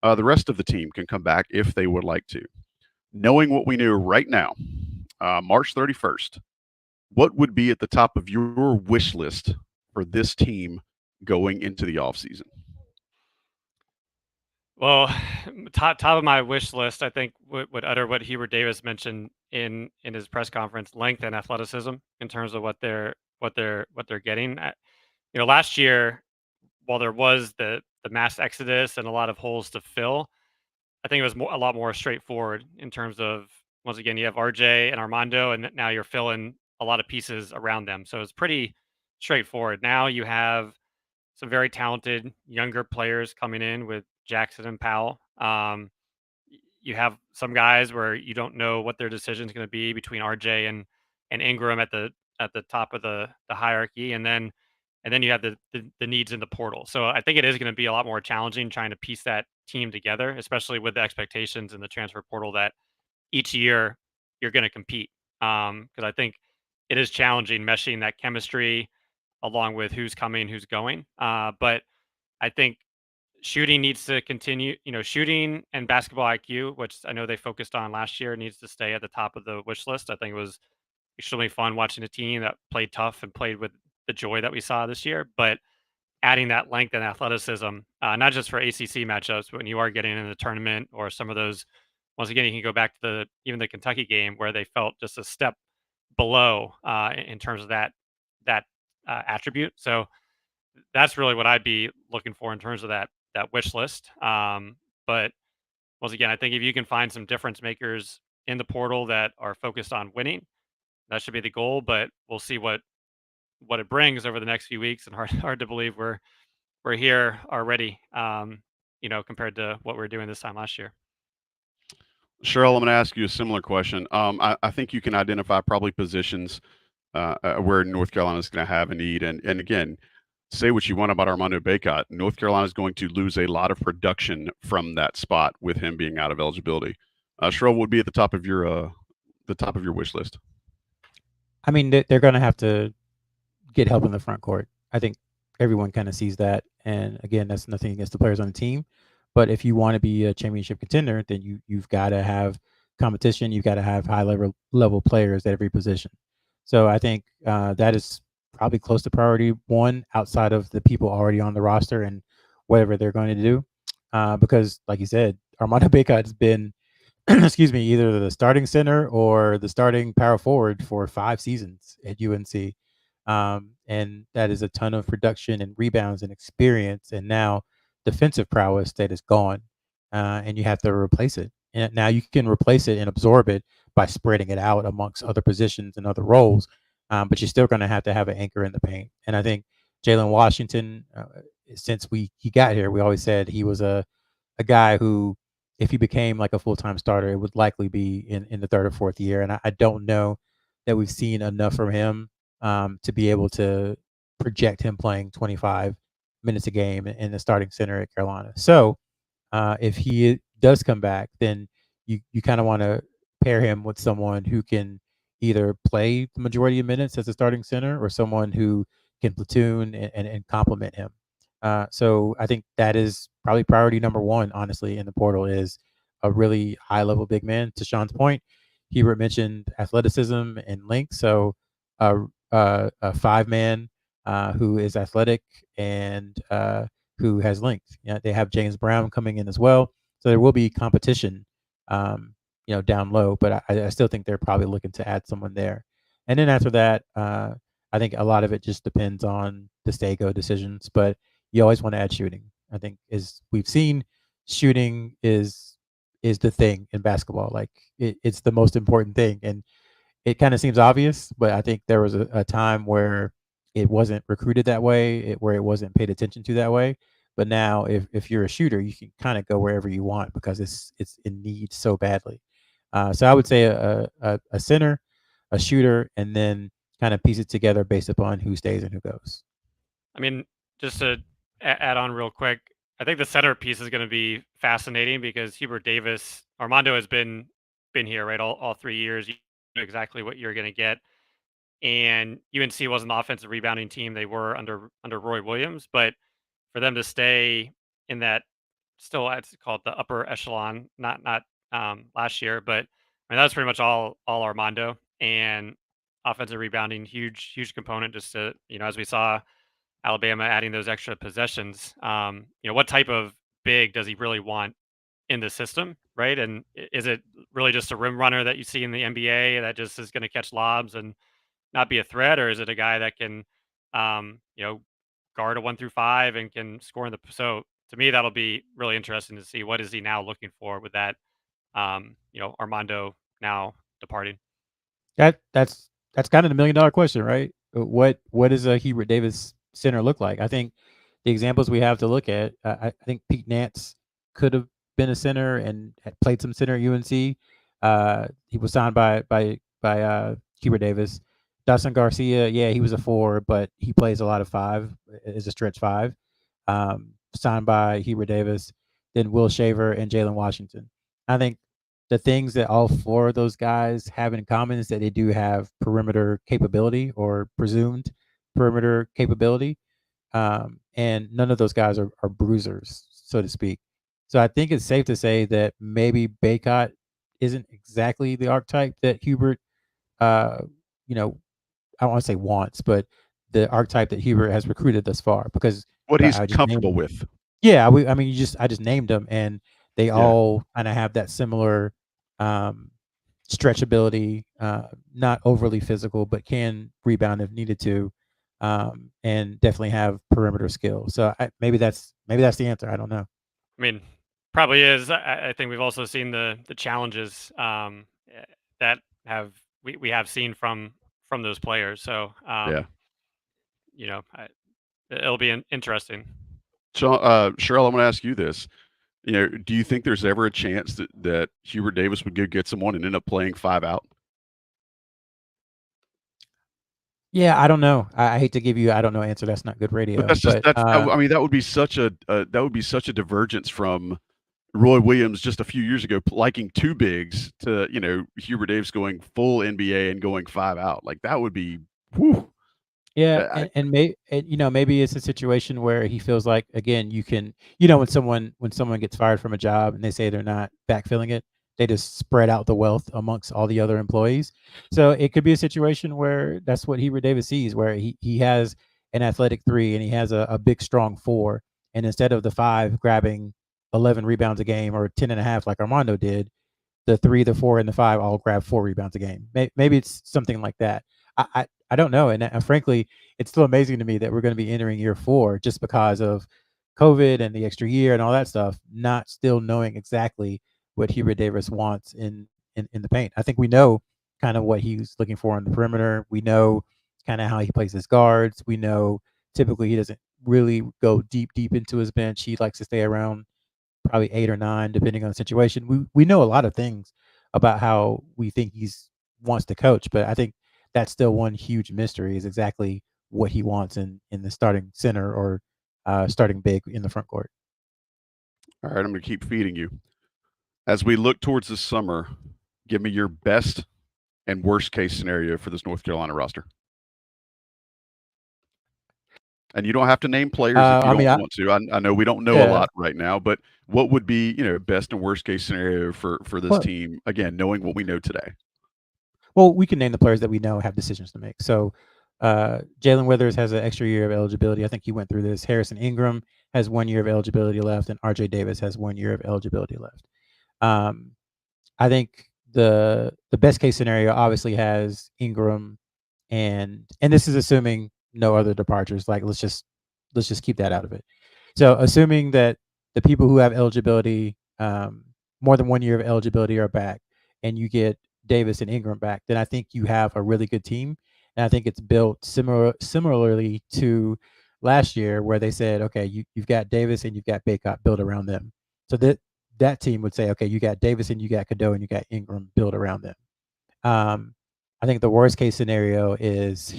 [SPEAKER 1] The rest of the team can come back if they would like to. Knowing what we know right now, March 31st, what would be at the top of your wish list for this team going into the offseason?
[SPEAKER 3] Well, top of my wish list, I think would utter what Hubert Davis mentioned in his press conference: length and athleticism in terms of what they're getting. Last year, while there was the mass exodus and a lot of holes to fill, I think it was a lot more straightforward in terms of, once again, you have RJ and Armando, and now you're filling a lot of pieces around them. So it's pretty straightforward. Now you have some very talented younger players coming in with Jackson and Powell. You have some guys where you don't know what their decision is going to be between RJ and Ingram at the top of the hierarchy, and then you have the needs in the portal. So I think it is going to be a lot more challenging trying to piece that team together, especially with the expectations in the transfer portal that each year you're going to compete. Because I think it is challenging meshing that chemistry along with who's coming, who's going. But I think shooting needs to continue. Shooting and basketball IQ, which I know they focused on last year, needs to stay at the top of the wish list. I think it was extremely fun watching a team that played tough and played with the joy that we saw this year. But adding that length and athleticism, not just for ACC matchups, but when you are getting in the tournament or some of those, once again, you can go back to even the Kentucky game where they felt just a step below in terms of that attribute. So that's really what I'd be looking for in terms of that wish list. But once again, I think if you can find some difference makers in the portal that are focused on winning, that should be the goal. But we'll see what it brings over the next few weeks. And hard to believe we're here already. Compared to what we were doing this time last year.
[SPEAKER 1] Sherrell, I'm going to ask you a similar question. I think you can identify probably positions where North Carolina is going to have a need. And again, say what you want about Armando Bacot. North Carolina is going to lose a lot of production from that spot with him being out of eligibility. Sherrell, would be at the top of your wish list?
[SPEAKER 2] I mean, they're going to have to get help in the front court. I think everyone kind of sees that. And again, that's nothing against the players on the team. But if you want to be a championship contender, then you've got to have competition. You've got to have high level players at every position. So I think that is probably close to priority one outside of the people already on the roster and whatever they're going to do. Because like you said, Armando Bacot has been, excuse me, either the starting center or the starting power forward for 5 seasons at UNC. And that is a ton of production and rebounds and experience. And now defensive prowess that is gone. And you have to replace it. And now you can replace it and absorb it by spreading it out amongst other positions and other roles. But you're still going to have an anchor in the paint. And I think Jalen Washington, since he got here, we always said he was a guy who, if he became like a full-time starter, it would likely be in the 3rd or 4th year. And I don't know that we've seen enough from him to be able to project him playing 25 minutes a game in the starting center at Carolina. So if he does come back, then you kind of want to pair him with someone who can either play the majority of minutes as a starting center or someone who can platoon and complement him. So I think that is probably priority number one, honestly, in the portal is a really high level big man. To Sean's point, Hubert mentioned athleticism and length. So a 5-man who is athletic and who has length. They have James Brown coming in as well. So there will be competition, down low, but I still think they're probably looking to add someone there. And then after that, I think a lot of it just depends on the stay-go decisions, but you always want to add shooting. I think as we've seen, shooting is the thing in basketball. Like it's the most important thing, and it kind of seems obvious, but I think there was a time where it wasn't recruited that way, where it wasn't paid attention to that way. But now, if you're a shooter, you can kind of go wherever you want because it's in need so badly. So I would say a center, a shooter, and then kind of piece it together based upon who stays and who goes.
[SPEAKER 3] I mean, just to add on real quick, I think the center piece is going to be fascinating because Hubert Davis, Armando has been here, right, all 3 years. You know exactly what you're going to get. And UNC wasn't an offensive rebounding team; they were under Roy Williams. But for them to stay in that, still it's called the upper echelon, not last year, but I mean that was pretty much all Armando and offensive rebounding, huge component. Just to as we saw Alabama adding those extra possessions. What type of big does he really want in the system, right? And is it really just a rim runner that you see in the NBA that just is going to catch lobs and not be a threat, or is it a guy that can, um, you know, guard a 1 through 5 and can score in the? So to me, that'll be really interesting to see what is he now looking for with that, Armando now departing.
[SPEAKER 2] That's kind of the $1 million question, right? What does a Hubert Davis center look like? I think the examples we have to look at, I think Pete Nance could have been a center and had played some center at UNC. He was signed by Hubert Davis. Dawson Garcia, yeah, he was a 4, but he plays a lot of 5 as a stretch 5. Signed by Hubert Davis, then Will Shaver and Jalen Washington. I think the things that all 4 of those guys have in common is that they do have perimeter capability or presumed perimeter capability. And none of those guys are bruisers, so to speak. So I think it's safe to say that maybe Baycott isn't exactly the archetype that Hubert, uh, you know, I don't want to say wants, but the archetype that Hubert has recruited thus far. Because
[SPEAKER 1] What he's
[SPEAKER 2] I just named
[SPEAKER 1] comfortable
[SPEAKER 2] them.
[SPEAKER 1] with.
[SPEAKER 2] Yeah, I mean, I just named them, and they
[SPEAKER 1] Yeah.
[SPEAKER 2] all kind of have that similar um, stretchability, not overly physical, but can rebound if needed to, and definitely have perimeter skill. So maybe that's the answer. I don't know.
[SPEAKER 3] I mean, probably is. I think we've also seen the challenges that have we have seen from those players. So
[SPEAKER 1] Yeah.
[SPEAKER 3] It'll be interesting.
[SPEAKER 1] So, Sherrell, I'm going to ask you this. Do you think there's ever a chance that Hubert Davis would go get someone and end up playing 5 out?
[SPEAKER 2] Yeah, I don't know. I hate to give you I don't know answer. That's not good radio.
[SPEAKER 1] But that's just I mean, that would be such a divergence from Roy Williams just a few years ago liking 2 bigs to, Hubert Davis going full NBA and going 5 out. Like that would be whew.
[SPEAKER 2] Yeah,
[SPEAKER 1] I
[SPEAKER 2] maybe it's a situation where he feels like again you can when someone gets fired from a job and they say they're not backfilling it, they just spread out the wealth amongst all the other employees. So it could be a situation where that's what Hubert Davis sees, where he has an athletic 3 and he has a big strong 4, and instead of the 5 grabbing 11 rebounds a game or 10.5 like Armando did, the 3, the 4, and the 5 all grab 4 rebounds a game. Maybe it's something like that. I don't know, and frankly, it's still amazing to me that we're going to be entering year 4 just because of COVID and the extra year and all that stuff, not still knowing exactly what Hubert Davis wants in the paint. I think we know kind of what he's looking for on the perimeter. We know kind of how he plays his guards. We know typically he doesn't really go deep into his bench. He likes to stay around probably 8 or 9, depending on the situation. We know a lot of things about how we think he's wants to coach, but I think that's still one huge mystery is exactly what he wants in the starting center or starting big in the front court.
[SPEAKER 1] All right, I'm going to keep feeding you. As we look towards the summer, give me your best and worst case scenario for this North Carolina roster. And you don't have to name players if you don't want to. I know we don't know a lot right now, but what would be, best and worst case scenario for this team, again, knowing what we know today?
[SPEAKER 2] Well, we can name the players that we know have decisions to make. So Jalen Withers has an extra year of eligibility. I think you went through this. Harrison Ingram has 1 year of eligibility left, and RJ Davis has 1 year of eligibility left. I think the best case scenario obviously has Ingram, and this is assuming no other departures. Like let's just keep that out of it. So assuming that the people who have eligibility, more than 1 year of eligibility, are back, and you get Davis and Ingram back, then I think you have a really good team. And I think it's built similarly to last year, where they said, okay, you've got Davis and you've got Baycott, build around them. So that team would say, okay, you got Davis and you got Cadeau and you got Ingram, build around them. I think the worst case scenario is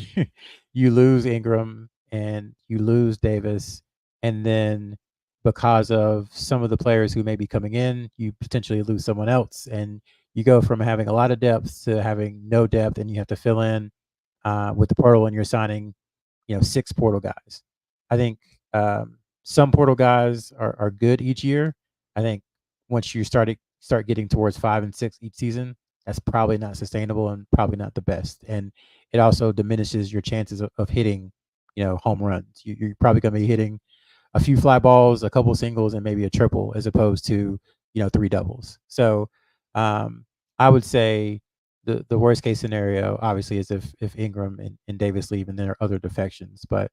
[SPEAKER 2] you lose Ingram and you lose Davis, and then because of some of the players who may be coming in, you potentially lose someone else, and you go from having a lot of depth to having no depth, and you have to fill in with the portal, and you're signing, 6 portal guys. I think some portal guys are good each year. I think once you start getting towards 5 and 6 each season, that's probably not sustainable and probably not the best. And it also diminishes your chances of hitting, home runs. You're probably going to be hitting a few fly balls, a couple singles, and maybe a triple, as opposed to 3 doubles. So I would say the worst case scenario obviously is if Ingram and Davis leave and there are other defections. But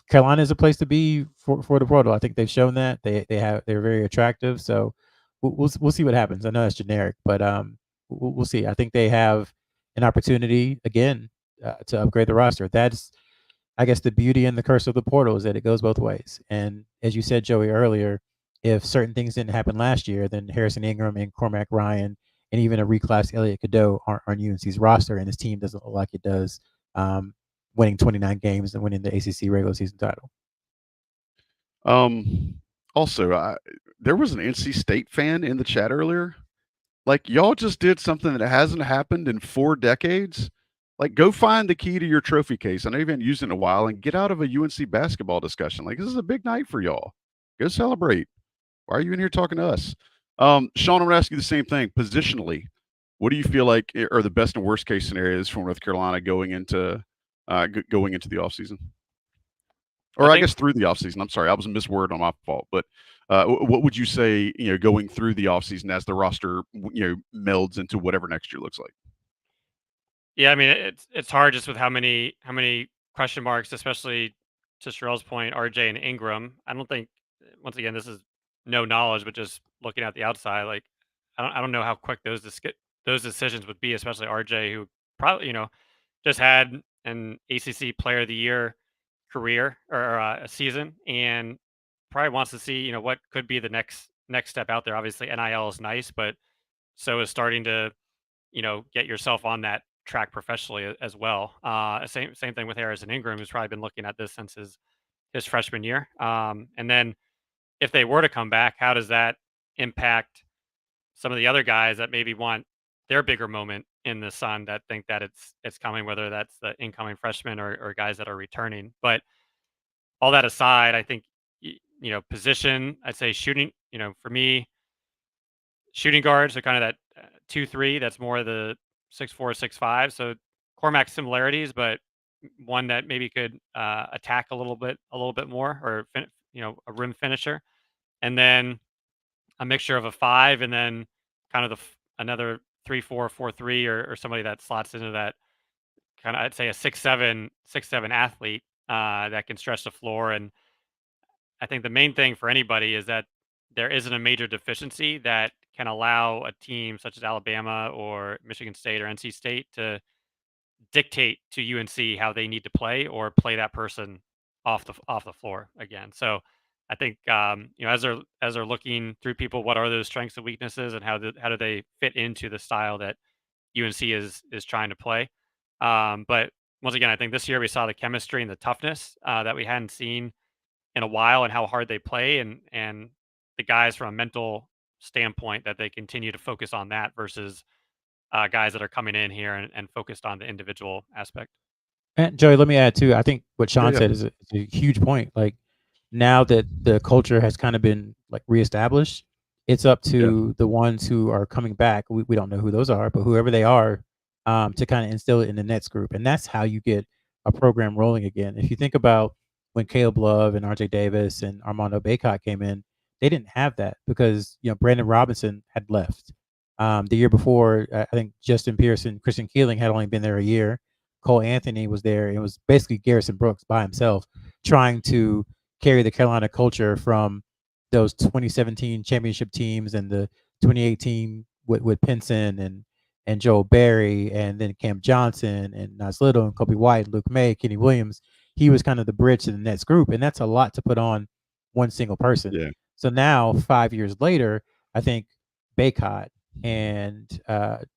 [SPEAKER 2] Carolina is a place to be for the portal. I think they've shown that they're very attractive. So we'll see what happens. I know that's generic, but we'll see. I think they have an opportunity again to upgrade the roster. That's, I guess, the beauty and the curse of the portal, is that it goes both ways. And as you said, Joey, earlier, if certain things didn't happen last year, then Harrison Ingram and Cormac Ryan and even a reclassed Elliot Cadeau aren't on UNC's roster, and his team doesn't look like it does, winning 29 games and winning the ACC regular season title.
[SPEAKER 1] Also, there was an NC State fan in the chat earlier. Like, y'all just did something that hasn't happened in 4 decades. Like, go find the key to your trophy case. I know you haven't used it in a while, and get out of a UNC basketball discussion. Like, this is a big night for y'all. Go celebrate. Why are you in here talking to us? Sean, I'm going to ask you the same thing. Positionally, what do you feel like are the best and worst case scenarios for North Carolina going into the offseason? Or I guess through the offseason. I'm sorry, I was misworded on my fault. But what would you say, going through the offseason as the roster, melds into whatever next year looks like?
[SPEAKER 3] Yeah, I mean, it's hard just with how many question marks, especially to Sherrell's point, RJ and Ingram. I don't think, once again, this is no knowledge, but just looking at the outside, like I don't know how quick those decisions would be, especially RJ, who probably just had an ACC Player of the Year career or a season, and probably wants to see what could be the next step out there. Obviously, NIL is nice, but so is starting to get yourself on that track professionally as well. Same thing with Harrison Ingram, who's probably been looking at this since his freshman year. And then if they were to come back, how does that impact some of the other guys that maybe want their bigger moment in the sun, that think that it's coming, whether that's the incoming freshmen or guys that are returning. But all that aside, I think position, I'd say shooting. For me, shooting guards are kind of that 2-3. That's more the 6'4", 6'5". So Cormac similarities, but one that maybe could attack a little bit more, or a rim finisher, and then a mixture of a 5, and then kind of another 3-4, 4-3, or somebody that slots into that kind of, I'd say, a 6'7" athlete that can stretch the floor. And I think the main thing for anybody is that there isn't a major deficiency that can allow a team such as Alabama or Michigan State or NC State to dictate to UNC how they need to play, or play that person off the floor again. So I think as they're looking through people, what are those strengths and weaknesses, and how do they fit into the style that UNC is trying to play. But once again, I think this year we saw the chemistry and the toughness that we hadn't seen in a while, and how hard they play, and the guys from a mental standpoint that they continue to focus on that versus guys that are coming in here and focused on the individual aspect.
[SPEAKER 2] And Joey, let me add too. I think what Sean
[SPEAKER 1] Yeah.
[SPEAKER 2] said is a huge point. Like now that the culture has kind of been like reestablished, it's up to the ones who are coming back. We don't know who those are, but whoever they are, to kind of instill it in the next group, and that's how you get a program rolling again. If you think about when Caleb Love and R.J. Davis and Armando Bacot came in, they didn't have that because Brandon Robinson had left. The year before, I think Justin Pearson, Christian Keeling had only been there a year. Cole Anthony was there. It was basically Garrison Brooks by himself trying to carry the Carolina culture from those 2017 championship teams and the 2018 with Pinson and Joel Berry and then Cam Johnson and Nas Little and Kobe White, Luke May, Kenny Williams. He was kind of the bridge to the next group, and that's a lot to put on one single person.
[SPEAKER 1] Yeah.
[SPEAKER 2] So now, 5 years later, I think Bacot and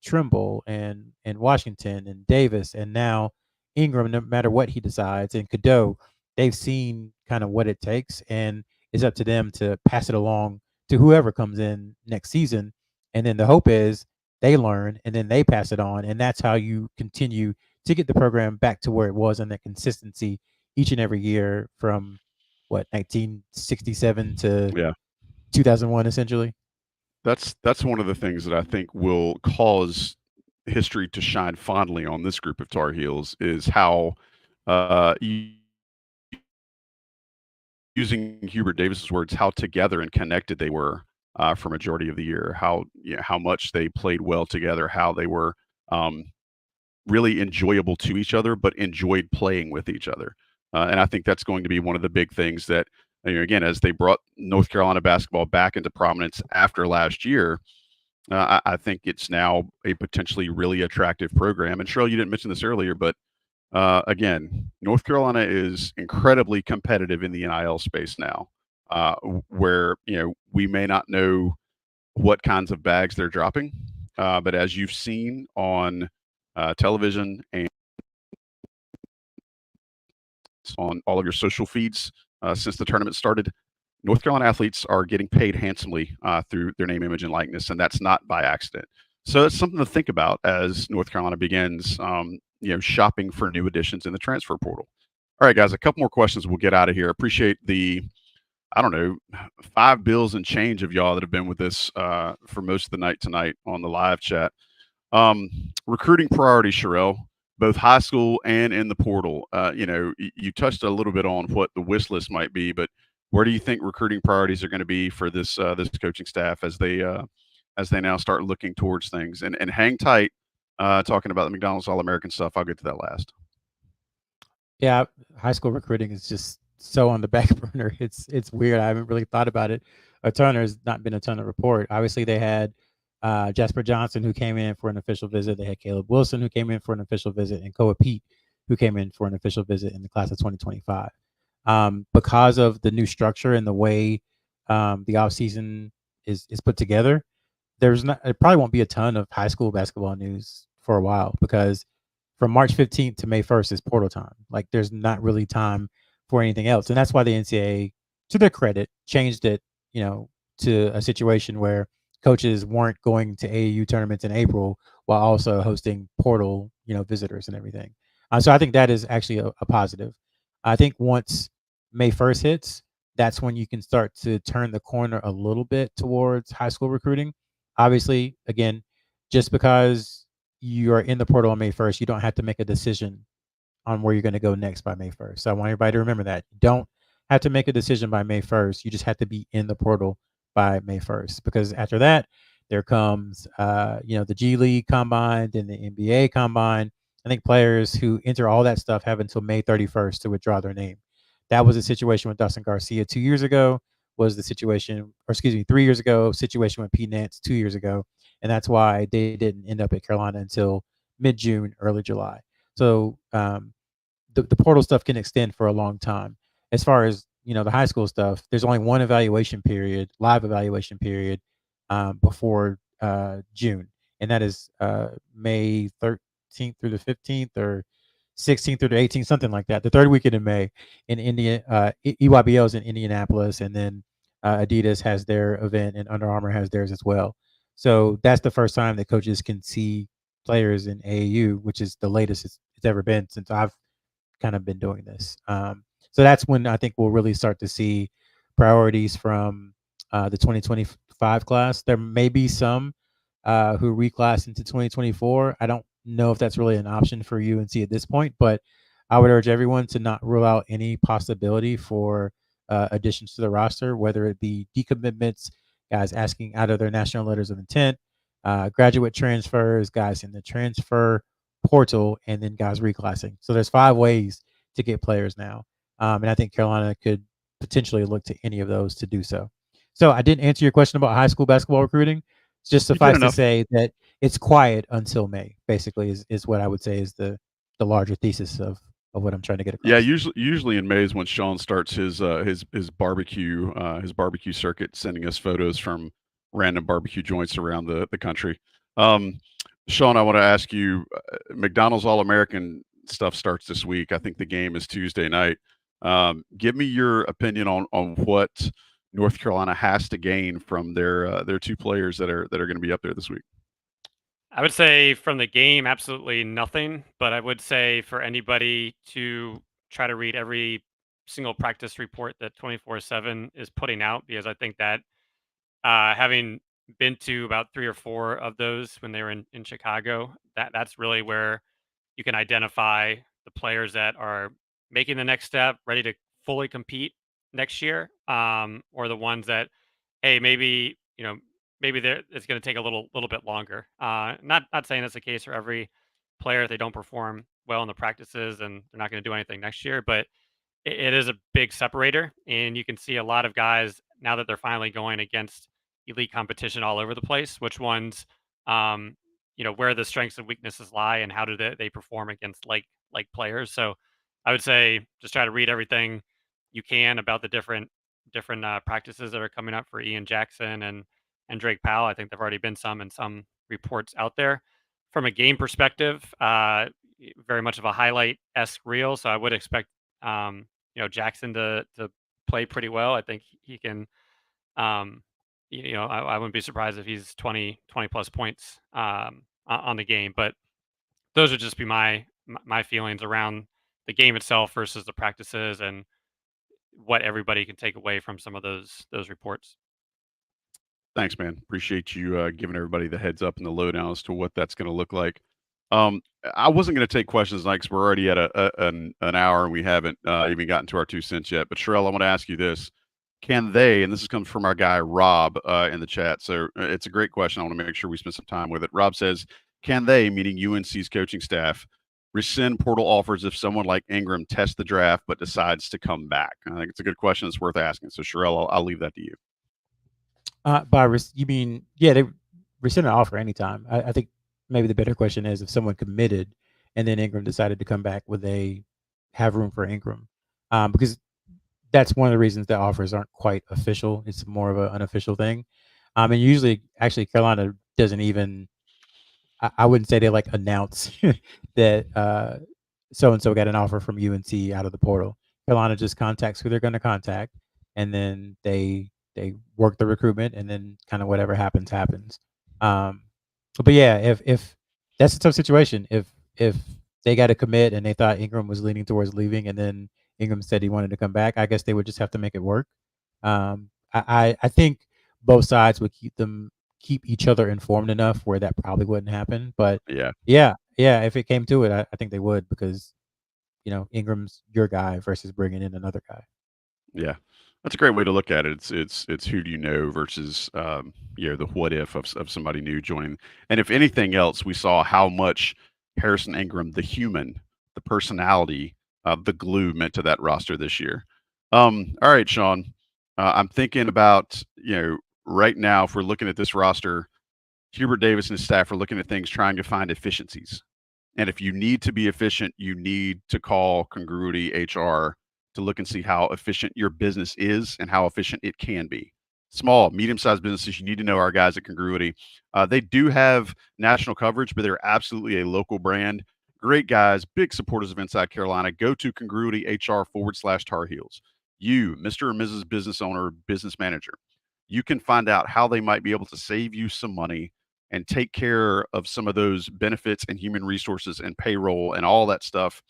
[SPEAKER 2] Trimble and Washington and Davis and now Ingram, no matter what he decides, and Cadeau, they've seen kind of what it takes, and it's up to them to pass it along to whoever comes in next season. And then the hope is they learn and then they pass it on, and that's how you continue to get the program back to where it was and that consistency each and every year from 1967 to 2001 essentially.
[SPEAKER 1] That's one of the things that I think will cause history to shine fondly on this group of Tar Heels is how, using Hubert Davis's words, how together and connected they were for majority of the year. How much they played well together. How they were really enjoyable to each other, but enjoyed playing with each other. And I think that's going to be one of the big things that, again, as they brought North Carolina basketball back into prominence after last year, I think it's now a potentially really attractive program. And Sherrell, you didn't mention this earlier, but again, North Carolina is incredibly competitive in the NIL space now, where we may not know what kinds of bags they're dropping, but as you've seen on television and on all of your social feeds since the tournament started, North Carolina athletes are getting paid handsomely through their name, image, and likeness, and that's not by accident. So it's something to think about as North Carolina begins, shopping for new additions in the transfer portal. All right, guys, a couple more questions. We'll get out of here. Appreciate the, 5 bills and change of y'all that have been with us for most of the night tonight on the live chat. Recruiting priorities, Sherrell, both high school and in the portal. You touched a little bit on what the wish list might be, but where do you think recruiting priorities are going to be for this coaching staff as they now start looking towards things? And hang tight, talking about the McDonald's All-American stuff. I'll get to that last.
[SPEAKER 2] Yeah, high school recruiting is just so on the back burner. It's weird. I haven't really thought about it a ton. There's not been a ton of report. Obviously, they had Jasper Johnson, who came in for an official visit. They had Caleb Wilson, who came in for an official visit, and Koa Pete, who came in for an official visit in the class of 2025. Because of the new structure and the way the offseason is put together, there probably won't be a ton of high school basketball news for a while, because from March 15th to May 1st is portal time. Like, there's not really time for anything else. And that's why the NCAA, to their credit, changed it, to a situation where coaches weren't going to AAU tournaments in April while also hosting portal, visitors and everything. So I think that is actually a positive. I think once May 1st hits, that's when you can start to turn the corner a little bit towards high school recruiting. Obviously, again, just because you are in the portal on May 1st, you don't have to make a decision on where you're going to go next by May 1st. So I want everybody to remember that. You don't have to make a decision by May 1st. You just have to be in the portal by May 1st, because after that, there comes, the G League Combine and the NBA Combine. I think players who enter all that stuff have until May 31st to withdraw their name. That was the situation with Dustin Garcia 2 years ago, was the situation, or excuse me, 3 years ago, situation with Pete Nance 2 years ago. And that's why they didn't end up at Carolina until mid-June, early July. So the portal stuff can extend for a long time. As far as, the high school stuff, there's only one evaluation period, live evaluation period, before June. And that is May 13th through the 15th or 16th through the 18th, something like that. The third weekend in May in EYBL is in Indianapolis. And then Adidas has their event, and Under Armour has theirs as well. So that's the first time that coaches can see players in AAU, which is the latest it's ever been since I've kind of been doing this. So that's when I think we'll really start to see priorities from the 2025 class. There may be some who reclass into 2024. I don't know if that's really an option for UNC at this point, but I would urge everyone to not rule out any possibility for additions to the roster, whether it be decommitments, guys asking out of their national letters of intent, graduate transfers, guys in the transfer portal, and then guys reclassing. So there's 5 ways to get players now. And I think Carolina could potentially look to any of those to do so. So I didn't answer your question about high school basketball recruiting. It's just suffice to say that it's quiet until May, basically, is what I would say is the larger thesis of what I'm trying to get across.
[SPEAKER 1] Yeah, usually in May is when Sean starts his barbecue circuit, sending us photos from random barbecue joints around the country. Sean, I want to ask you, McDonald's All-American stuff starts this week. I think the game is Tuesday night. Give me your opinion on what North Carolina has to gain from their 2 players that are going to be up there this week.
[SPEAKER 3] I would say from the game, absolutely nothing. But I would say for anybody to try to read every single practice report that 24/7 is putting out, because I think that having been to about 3 or 4 of those when they were in Chicago, that's really where you can identify the players that are making the next step, ready to fully compete next year, or the ones that, hey, maybe maybe it's going to take a little bit longer. Not saying that's the case for every player. If they don't perform well in the practices, and they're not going to do anything next year, but it is a big separator, and you can see a lot of guys now that they're finally going against elite competition all over the place. Which ones, where the strengths and weaknesses lie, and how do they perform against like players. So I would say just try to read everything you can about the different practices that are coming up for Ian Jackson and Drake Powell. I think there've already been some reports out there. From a game perspective, very much of a highlight-esque reel. So I would expect Jackson to play pretty well. I think he can. I wouldn't be surprised if he's 20 plus points on the game. But those would just be my feelings around the game itself versus the practices, and what everybody can take away from some of those reports.
[SPEAKER 1] Thanks, man. Appreciate you giving everybody the heads up and the lowdown as to what that's going to look like. I wasn't going to take questions tonight because we're already at an hour and we haven't even gotten to our 2 cents yet. But Sherrell, I want to ask you this: can they? And this comes from our guy Rob in the chat. So it's a great question. I want to make sure we spend some time with it. Rob says, "Can they, meaning UNC's coaching staff, rescind portal offers if someone like Ingram tests the draft but decides to come back?" I think it's a good question. It's worth asking. So Sherrell, I'll leave that to you.
[SPEAKER 2] You mean, yeah, they rescind an offer anytime. I think maybe the better question is if someone committed and then Ingram decided to come back, would they have room for Ingram? Because that's one of the reasons that offers aren't quite official. It's more of an unofficial thing. And usually, actually, Carolina doesn't even, I wouldn't say they like announce that so-and-so got an offer from UNC out of the portal. Carolina just contacts who they're going to contact, and then they work the recruitment, and then kind of whatever happens. But yeah, if that's a tough situation, if they got to commit and they thought Ingram was leaning towards leaving, and then Ingram said he wanted to come back, I guess they would just have to make it work. I think both sides would keep each other informed enough where that probably wouldn't happen. But yeah, if it came to it, I think they would, because Ingram's your guy versus bringing in another guy.
[SPEAKER 1] Yeah, that's a great way to look at it. It's who do you know versus the what if of somebody new joining. And if anything else, we saw how much Harrison Ingram, the human, the personality, the glue meant to that roster this year. All right, Sean, I'm thinking about right now, if we're looking at this roster, Hubert Davis and his staff are looking at things, trying to find efficiencies. And if you need to be efficient, you need to call Congruity HR to look and see how efficient your business is and how efficient it can be. Small, medium-sized businesses, you need to know our guys at Congruity. They do have national coverage, but they're absolutely a local brand. Great guys, big supporters of Inside Carolina. Go to Congruity HR /Tar Heels. You, Mr. or Mrs. Business Owner, business manager, you can find out how they might be able to save you some money and take care of some of those benefits and human resources and payroll and all that stuff.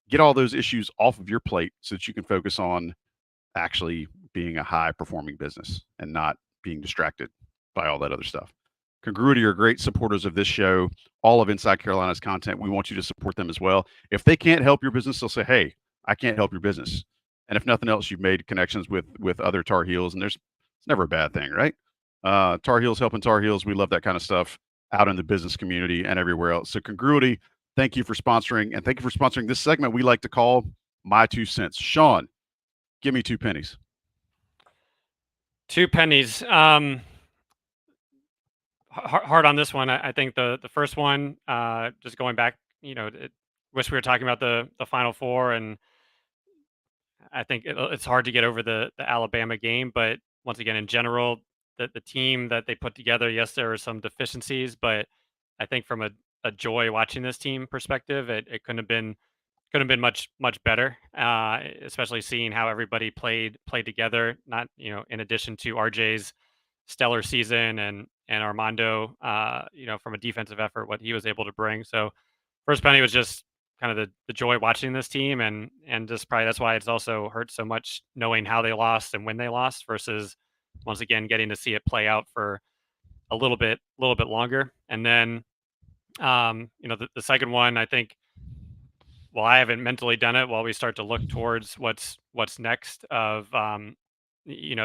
[SPEAKER 1] Get all those issues off of your plate so that you can focus on actually being a high performing business and not being distracted by all that other stuff. Congruity are great supporters of this show, all of Inside Carolina's content. We want you to support them as well. If they can't help your business, they'll say, "Hey, I can't help your business." And if nothing else, you've made connections with other Tar Heels, and it's never a bad thing, right? Tar Heels helping Tar Heels. We love that kind of stuff out in the business community and everywhere else. So Congruity, thank you for sponsoring, and thank you for sponsoring this segment we like to call My 2 Cents. Sean, give me 2 pennies.
[SPEAKER 3] 2 pennies. Hard on this one. I think the first one, just going back, wish we were talking about the Final Four, and I think it's hard to get over the Alabama game. But once again, in general, the team that they put together, yes, there are some deficiencies, but I think from a joy watching this team perspective, it couldn't have been much better, especially seeing how everybody played together. Not in addition to RJ's stellar season and Armando, from a defensive effort, what he was able to bring. So first penny was just kind of the joy watching this team, and just probably that's why it's also hurt so much knowing how they lost and when they lost versus once again getting to see it play out for a little bit longer. And then the second one, I think, well, I haven't mentally done it while we start to look towards what's next of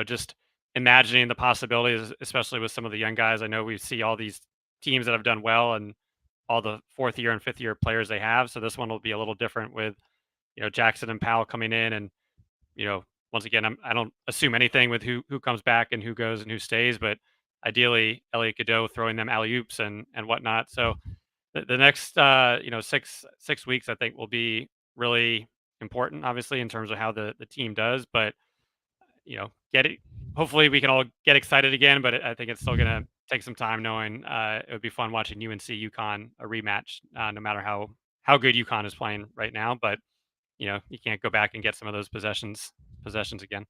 [SPEAKER 3] just imagining the possibilities, especially with some of the young guys. I know we see all these teams that have done well and all the fourth year and fifth year players they have. So this one will be a little different with Jackson and Powell coming in, and once again, I don't assume anything with who comes back and who goes and who stays, but ideally Elliot Cadeau throwing them alley oops and whatnot. So the next 6 weeks I think will be really important, obviously, in terms of how the team does. But get it. Hopefully we can all get excited again. But I think it's still gonna take some time, knowing it would be fun watching UNC UConn a rematch, no matter how good UConn is playing right now. But you can't go back and get some of those possessions again.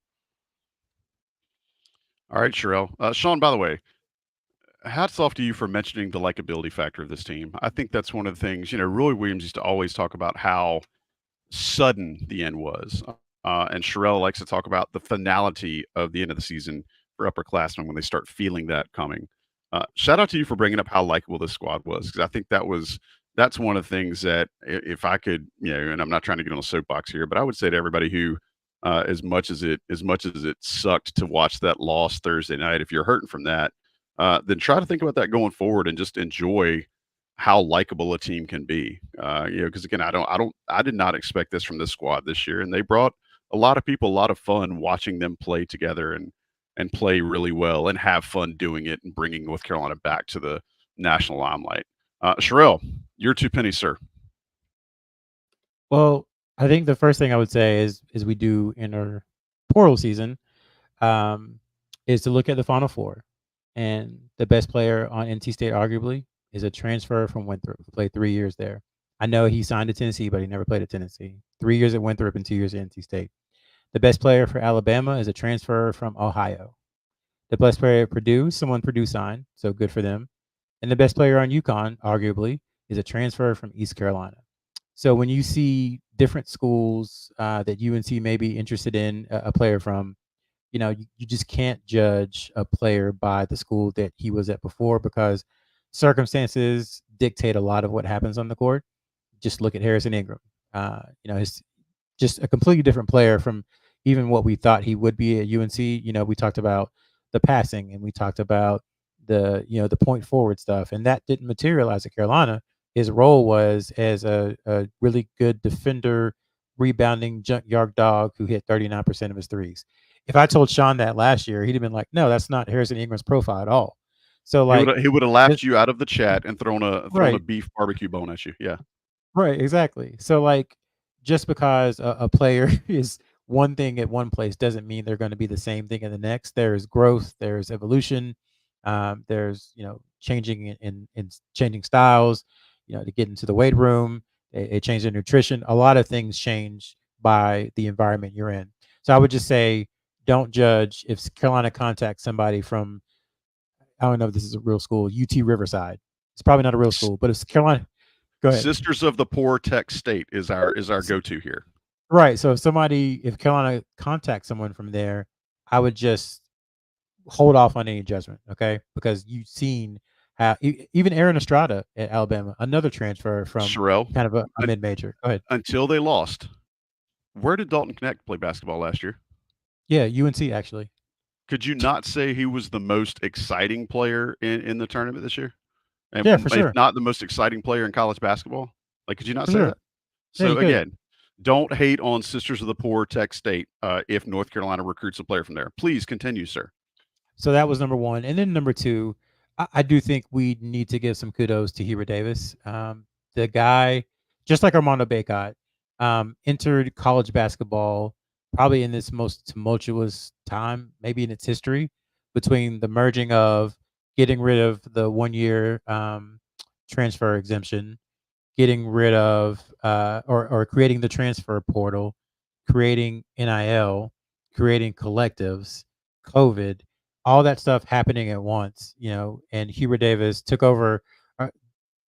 [SPEAKER 1] All right, Sherrell. Sean, by the way, hats off to you for mentioning the likability factor of this team. I think that's one of the things, Roy Williams used to always talk about how sudden the end was. And Sherrell likes to talk about the finality of the end of the season for upperclassmen when they start feeling that coming. Shout out to you for bringing up how likable this squad was, because I think that's one of the things that if I could, and I'm not trying to get on a soapbox here, but I would say to everybody who, as much as it sucked to watch that loss Thursday night, if you're hurting from that, then try to think about that going forward and just enjoy how likable a team can be. Because again, I did not expect this from this squad this year, and they brought a lot of people a lot of fun watching them play together and play really well and have fun doing it and bringing North Carolina back to the national limelight. Sherrell, your 2 pennies, sir.
[SPEAKER 2] Well, I think the first thing I would say is we do in our portal season, is to look at the Final Four, and the best player on NC State arguably is a transfer from Winthrop who played 3 years there. I know he signed to Tennessee, but he never played at Tennessee. 3 years at Winthrop and 2 years at NC State. The best player for Alabama is a transfer from Ohio. The best player at Purdue, someone Purdue signed, so good for them. And the best player on UConn, arguably, is a transfer from East Carolina. So when you see different schools that UNC may be interested in a player from, you just can't judge a player by the school that he was at before, because circumstances dictate a lot of what happens on the court. Just look at Harrison Ingram. He's just a completely different player from even what we thought he would be at UNC. We talked about the passing, and we talked about the point forward stuff, and that didn't materialize at Carolina. His role was as a really good defender, rebounding junkyard dog who hit 39% of his threes. If I told Sean that last year, he'd have been like, "No, that's not Harrison Ingram's profile at all." So
[SPEAKER 1] he would have laughed you out of the chat and thrown a beef barbecue bone at you. Yeah.
[SPEAKER 2] Right, exactly. So just because a player is one thing at one place doesn't mean they're going to be the same thing in the next. There's growth, there's evolution, there's changing in changing styles. To get into the weight room, they change their nutrition. A lot of things change by the environment you're in. So I would just say, don't judge if Carolina contacts somebody from, I don't know if this is a real school, UT Riverside. It's probably not a real school, but if Carolina, go ahead.
[SPEAKER 1] Sisters of the Poor Tech State is our go-to here.
[SPEAKER 2] Right. So if Carolina contacts someone from there, I would just hold off on any judgment, okay? Because you've seen how even Aaron Estrada at Alabama, another transfer from
[SPEAKER 1] Sherrell,
[SPEAKER 2] kind of a mid-major. Go ahead.
[SPEAKER 1] until they lost. Where did Dalton Knecht play basketball last year?
[SPEAKER 2] Yeah, UNC actually.
[SPEAKER 1] Could you not say he was the most exciting player in the tournament this year? And
[SPEAKER 2] Yeah, for
[SPEAKER 1] if
[SPEAKER 2] sure.
[SPEAKER 1] not the most exciting player in college basketball? Like, could you not
[SPEAKER 2] For
[SPEAKER 1] say
[SPEAKER 2] sure.
[SPEAKER 1] that?
[SPEAKER 2] Yeah, you
[SPEAKER 1] So
[SPEAKER 2] could.
[SPEAKER 1] again, don't hate on Sisters of the Poor Tech State if North Carolina recruits a player from there. Please continue, sir.
[SPEAKER 2] So that was number one. And then number two, I do think we need to give some kudos to Hubert Davis. The guy, just like Armando Bacot, entered college basketball probably in this most tumultuous time, maybe in its history, between the merging of getting rid of the 1 year transfer exemption, getting rid of or creating the transfer portal, creating NIL, creating collectives, COVID, all that stuff happening at once, and Hubert Davis took over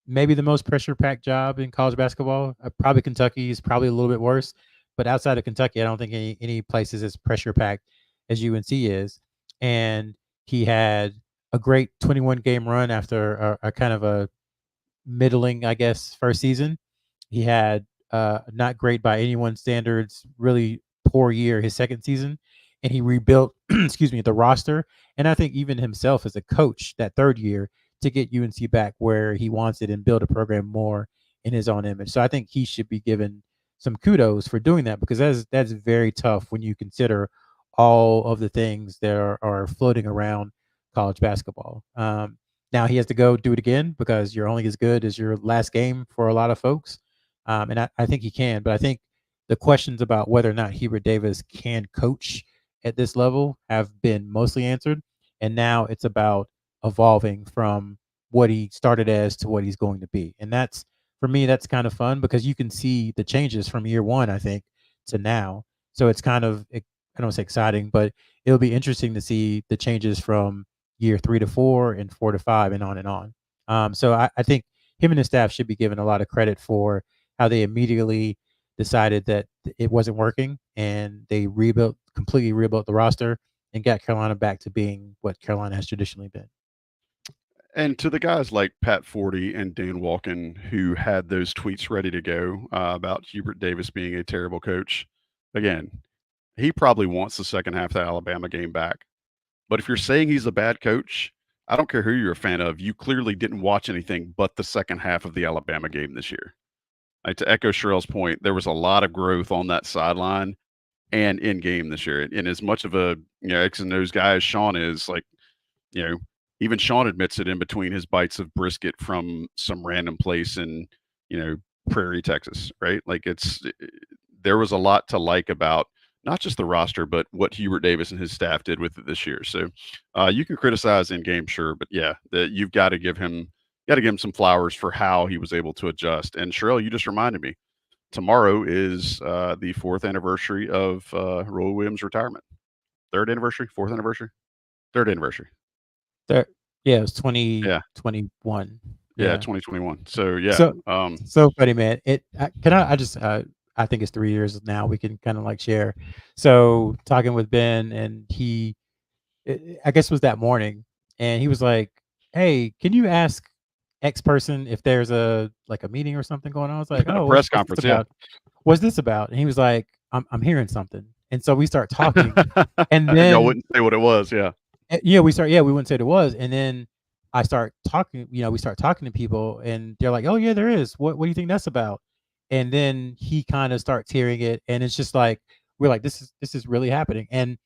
[SPEAKER 2] maybe the most pressure packed job in college basketball. Probably Kentucky is probably a little bit worse, but outside of Kentucky, I don't think any place is as pressure packed as UNC is. And he had a great 21 game run after a kind of a middling, I guess, first season. He had not great by anyone's standards, really poor year his second season, and he rebuilt, excuse me, the roster, and I think even himself as a coach that third year to get UNC back where he wants it and build a program more in his own image. So I think he should be given some kudos for doing that because that's very tough when you consider all of the things that are floating around college basketball. Now he has to go do it again because you're only as good as your last game for a lot of folks. And I think he can, but I think the questions about whether or not Hubert Davis can coach at this level have been mostly answered. And now it's about evolving from what he started as to what he's going to be. And that's, for me, that's kind of fun because you can see the changes from year one, I think, to now. So it's kind of, I don't want to say exciting, but it'll be interesting to see the changes from year 3 to 4 and 4 to 5 and on and on. So I think him and his staff should be given a lot of credit for how they immediately decided that it wasn't working and they completely rebuilt the roster and got Carolina back to being what Carolina has traditionally been.
[SPEAKER 1] And to the guys like Pat Forty and Dan Walken who had those tweets ready to go about Hubert Davis being a terrible coach, again, he probably wants the second half of the Alabama game back. But if you're saying he's a bad coach, I don't care who you're a fan of. You clearly didn't watch anything but the second half of the Alabama game this year. To echo Sherrell's point, there was a lot of growth on that sideline and in game this year. And as much of a X and O's guy as Sean is, like, even Sean admits it in between his bites of brisket from some random place in, Prairie, Texas, right? Like there was a lot to like about not just the roster, but what Hubert Davis and his staff did with it this year. So you can criticize in game, sure, but yeah, you've got to give him some flowers for how he was able to adjust. And Sherrell, you just reminded me, tomorrow is the 4th anniversary of Roy Williams' retirement. 3rd anniversary, 4th anniversary, 3rd anniversary.
[SPEAKER 2] Yeah, it was 2021.
[SPEAKER 1] Yeah, 2021. So yeah,
[SPEAKER 2] so funny, man. I think it's 3 years now. We can kind of like share. So talking with Ben, and I guess it was that morning, and he was like, "Hey, can you ask X person if there's a meeting or something going on?" I was like, "Oh,
[SPEAKER 1] press conference, yeah.
[SPEAKER 2] What's this about?" And he was like, "I'm hearing something." And so we start talking, and then
[SPEAKER 1] y'all wouldn't say what it was, yeah.
[SPEAKER 2] Yeah, we wouldn't say what it was, and then I start talking. We start talking to people, and they're like, "Oh yeah, there is. What do you think that's about?" And then he kind of starts hearing it, and it's just like we're like, "This is really happening." And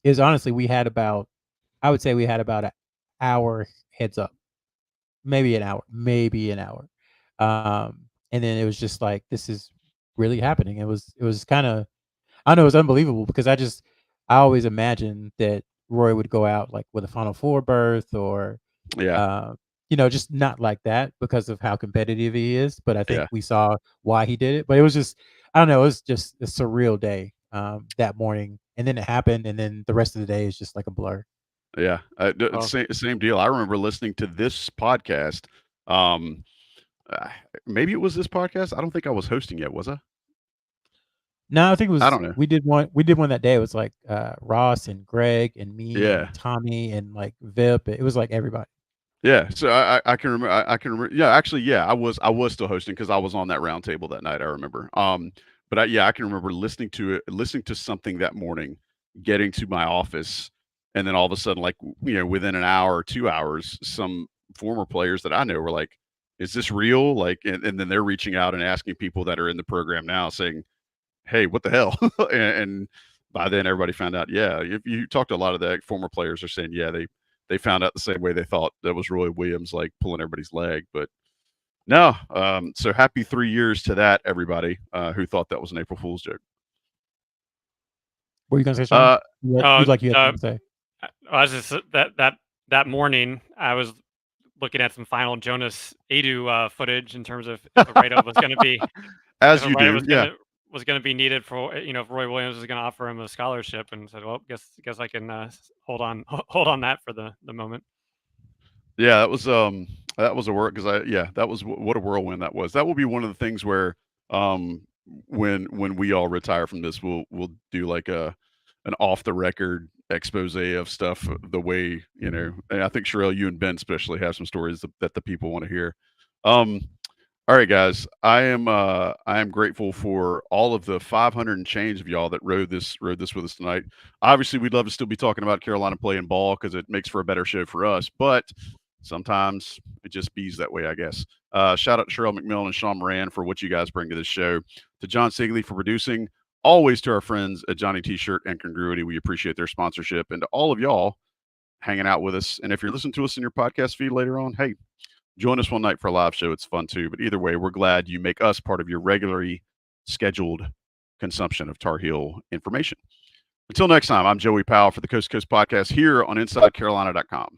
[SPEAKER 2] is honestly, I would say we had about an hour heads up, maybe an hour. And then it was just like, "This is really happening." It was kind of, I know, it was unbelievable because I always imagined that Roy would go out like with a Final Four berth or, just not like that because of how competitive he is. But I think we saw why he did it. But it was just, I don't know, it was just a surreal day that morning and then it happened, and then the rest of the day is just like a blur.
[SPEAKER 1] Yeah,
[SPEAKER 3] Well,
[SPEAKER 1] same deal. I remember listening to this podcast. Um, uh, Maybe it was this podcast. I don't think I was hosting yet, was I?
[SPEAKER 2] No, I think it
[SPEAKER 1] I
[SPEAKER 2] was
[SPEAKER 1] don't know.
[SPEAKER 2] we did one that day. It was like Ross and Greg and me
[SPEAKER 1] Yeah.
[SPEAKER 2] and Tommy and like Vip. It was like everybody.
[SPEAKER 1] Yeah, so I can remember. I can remember. Yeah, actually, yeah, I was still hosting because I was on that round table that night. I remember. But I can remember listening to something that morning, getting to my office, and then all of a sudden, like within an hour or 2 hours, some former players that I know were like, "Is this real?" Like, and then they're reaching out and asking people that are in the program now, saying, "Hey, what the hell?" and by then, everybody found out. Yeah, if you talk to a lot of the former players, are saying, yeah, they found out the same way they thought that was Roy Williams, like pulling everybody's leg. But no, so happy 3 years to that, everybody who thought that was an April Fool's joke.
[SPEAKER 2] What were you gonna say, Sean? You
[SPEAKER 3] Oh,
[SPEAKER 2] had something to say.
[SPEAKER 3] I was just that morning, I was looking at some final Jonas Adu footage in terms of if a write-up was going to be
[SPEAKER 1] As
[SPEAKER 3] if a
[SPEAKER 1] you
[SPEAKER 3] write-up
[SPEAKER 1] do,
[SPEAKER 3] was going to be needed for if Roy Williams was going to offer him a scholarship, and said, well, guess I can hold on that for the moment.
[SPEAKER 1] Yeah, that was a work because that was what a whirlwind that was. That will be one of the things where when we all retire from this, we'll do like an off the record expose of stuff the way and I think Sherrell, you and Ben especially have some stories that the people want to hear. All right, guys, I am grateful for all of the 500 and change of y'all that rode this with us tonight. Obviously, we'd love to still be talking about Carolina playing ball because it makes for a better show for us, but sometimes it just bees that way, I guess. Shout out to Sherrell McMillan and Sean Moran for what you guys bring to this show. To John Sigley for producing. Always to our friends at Johnny T-Shirt and Congruity. We appreciate their sponsorship. And to all of y'all hanging out with us. And if you're listening to us in your podcast feed later on, hey, join us one night for a live show. It's fun too. But either way, we're glad you make us part of your regularly scheduled consumption of Tar Heel information. Until next time, I'm Joey Powell for the Coast to Coast podcast here on InsideCarolina.com.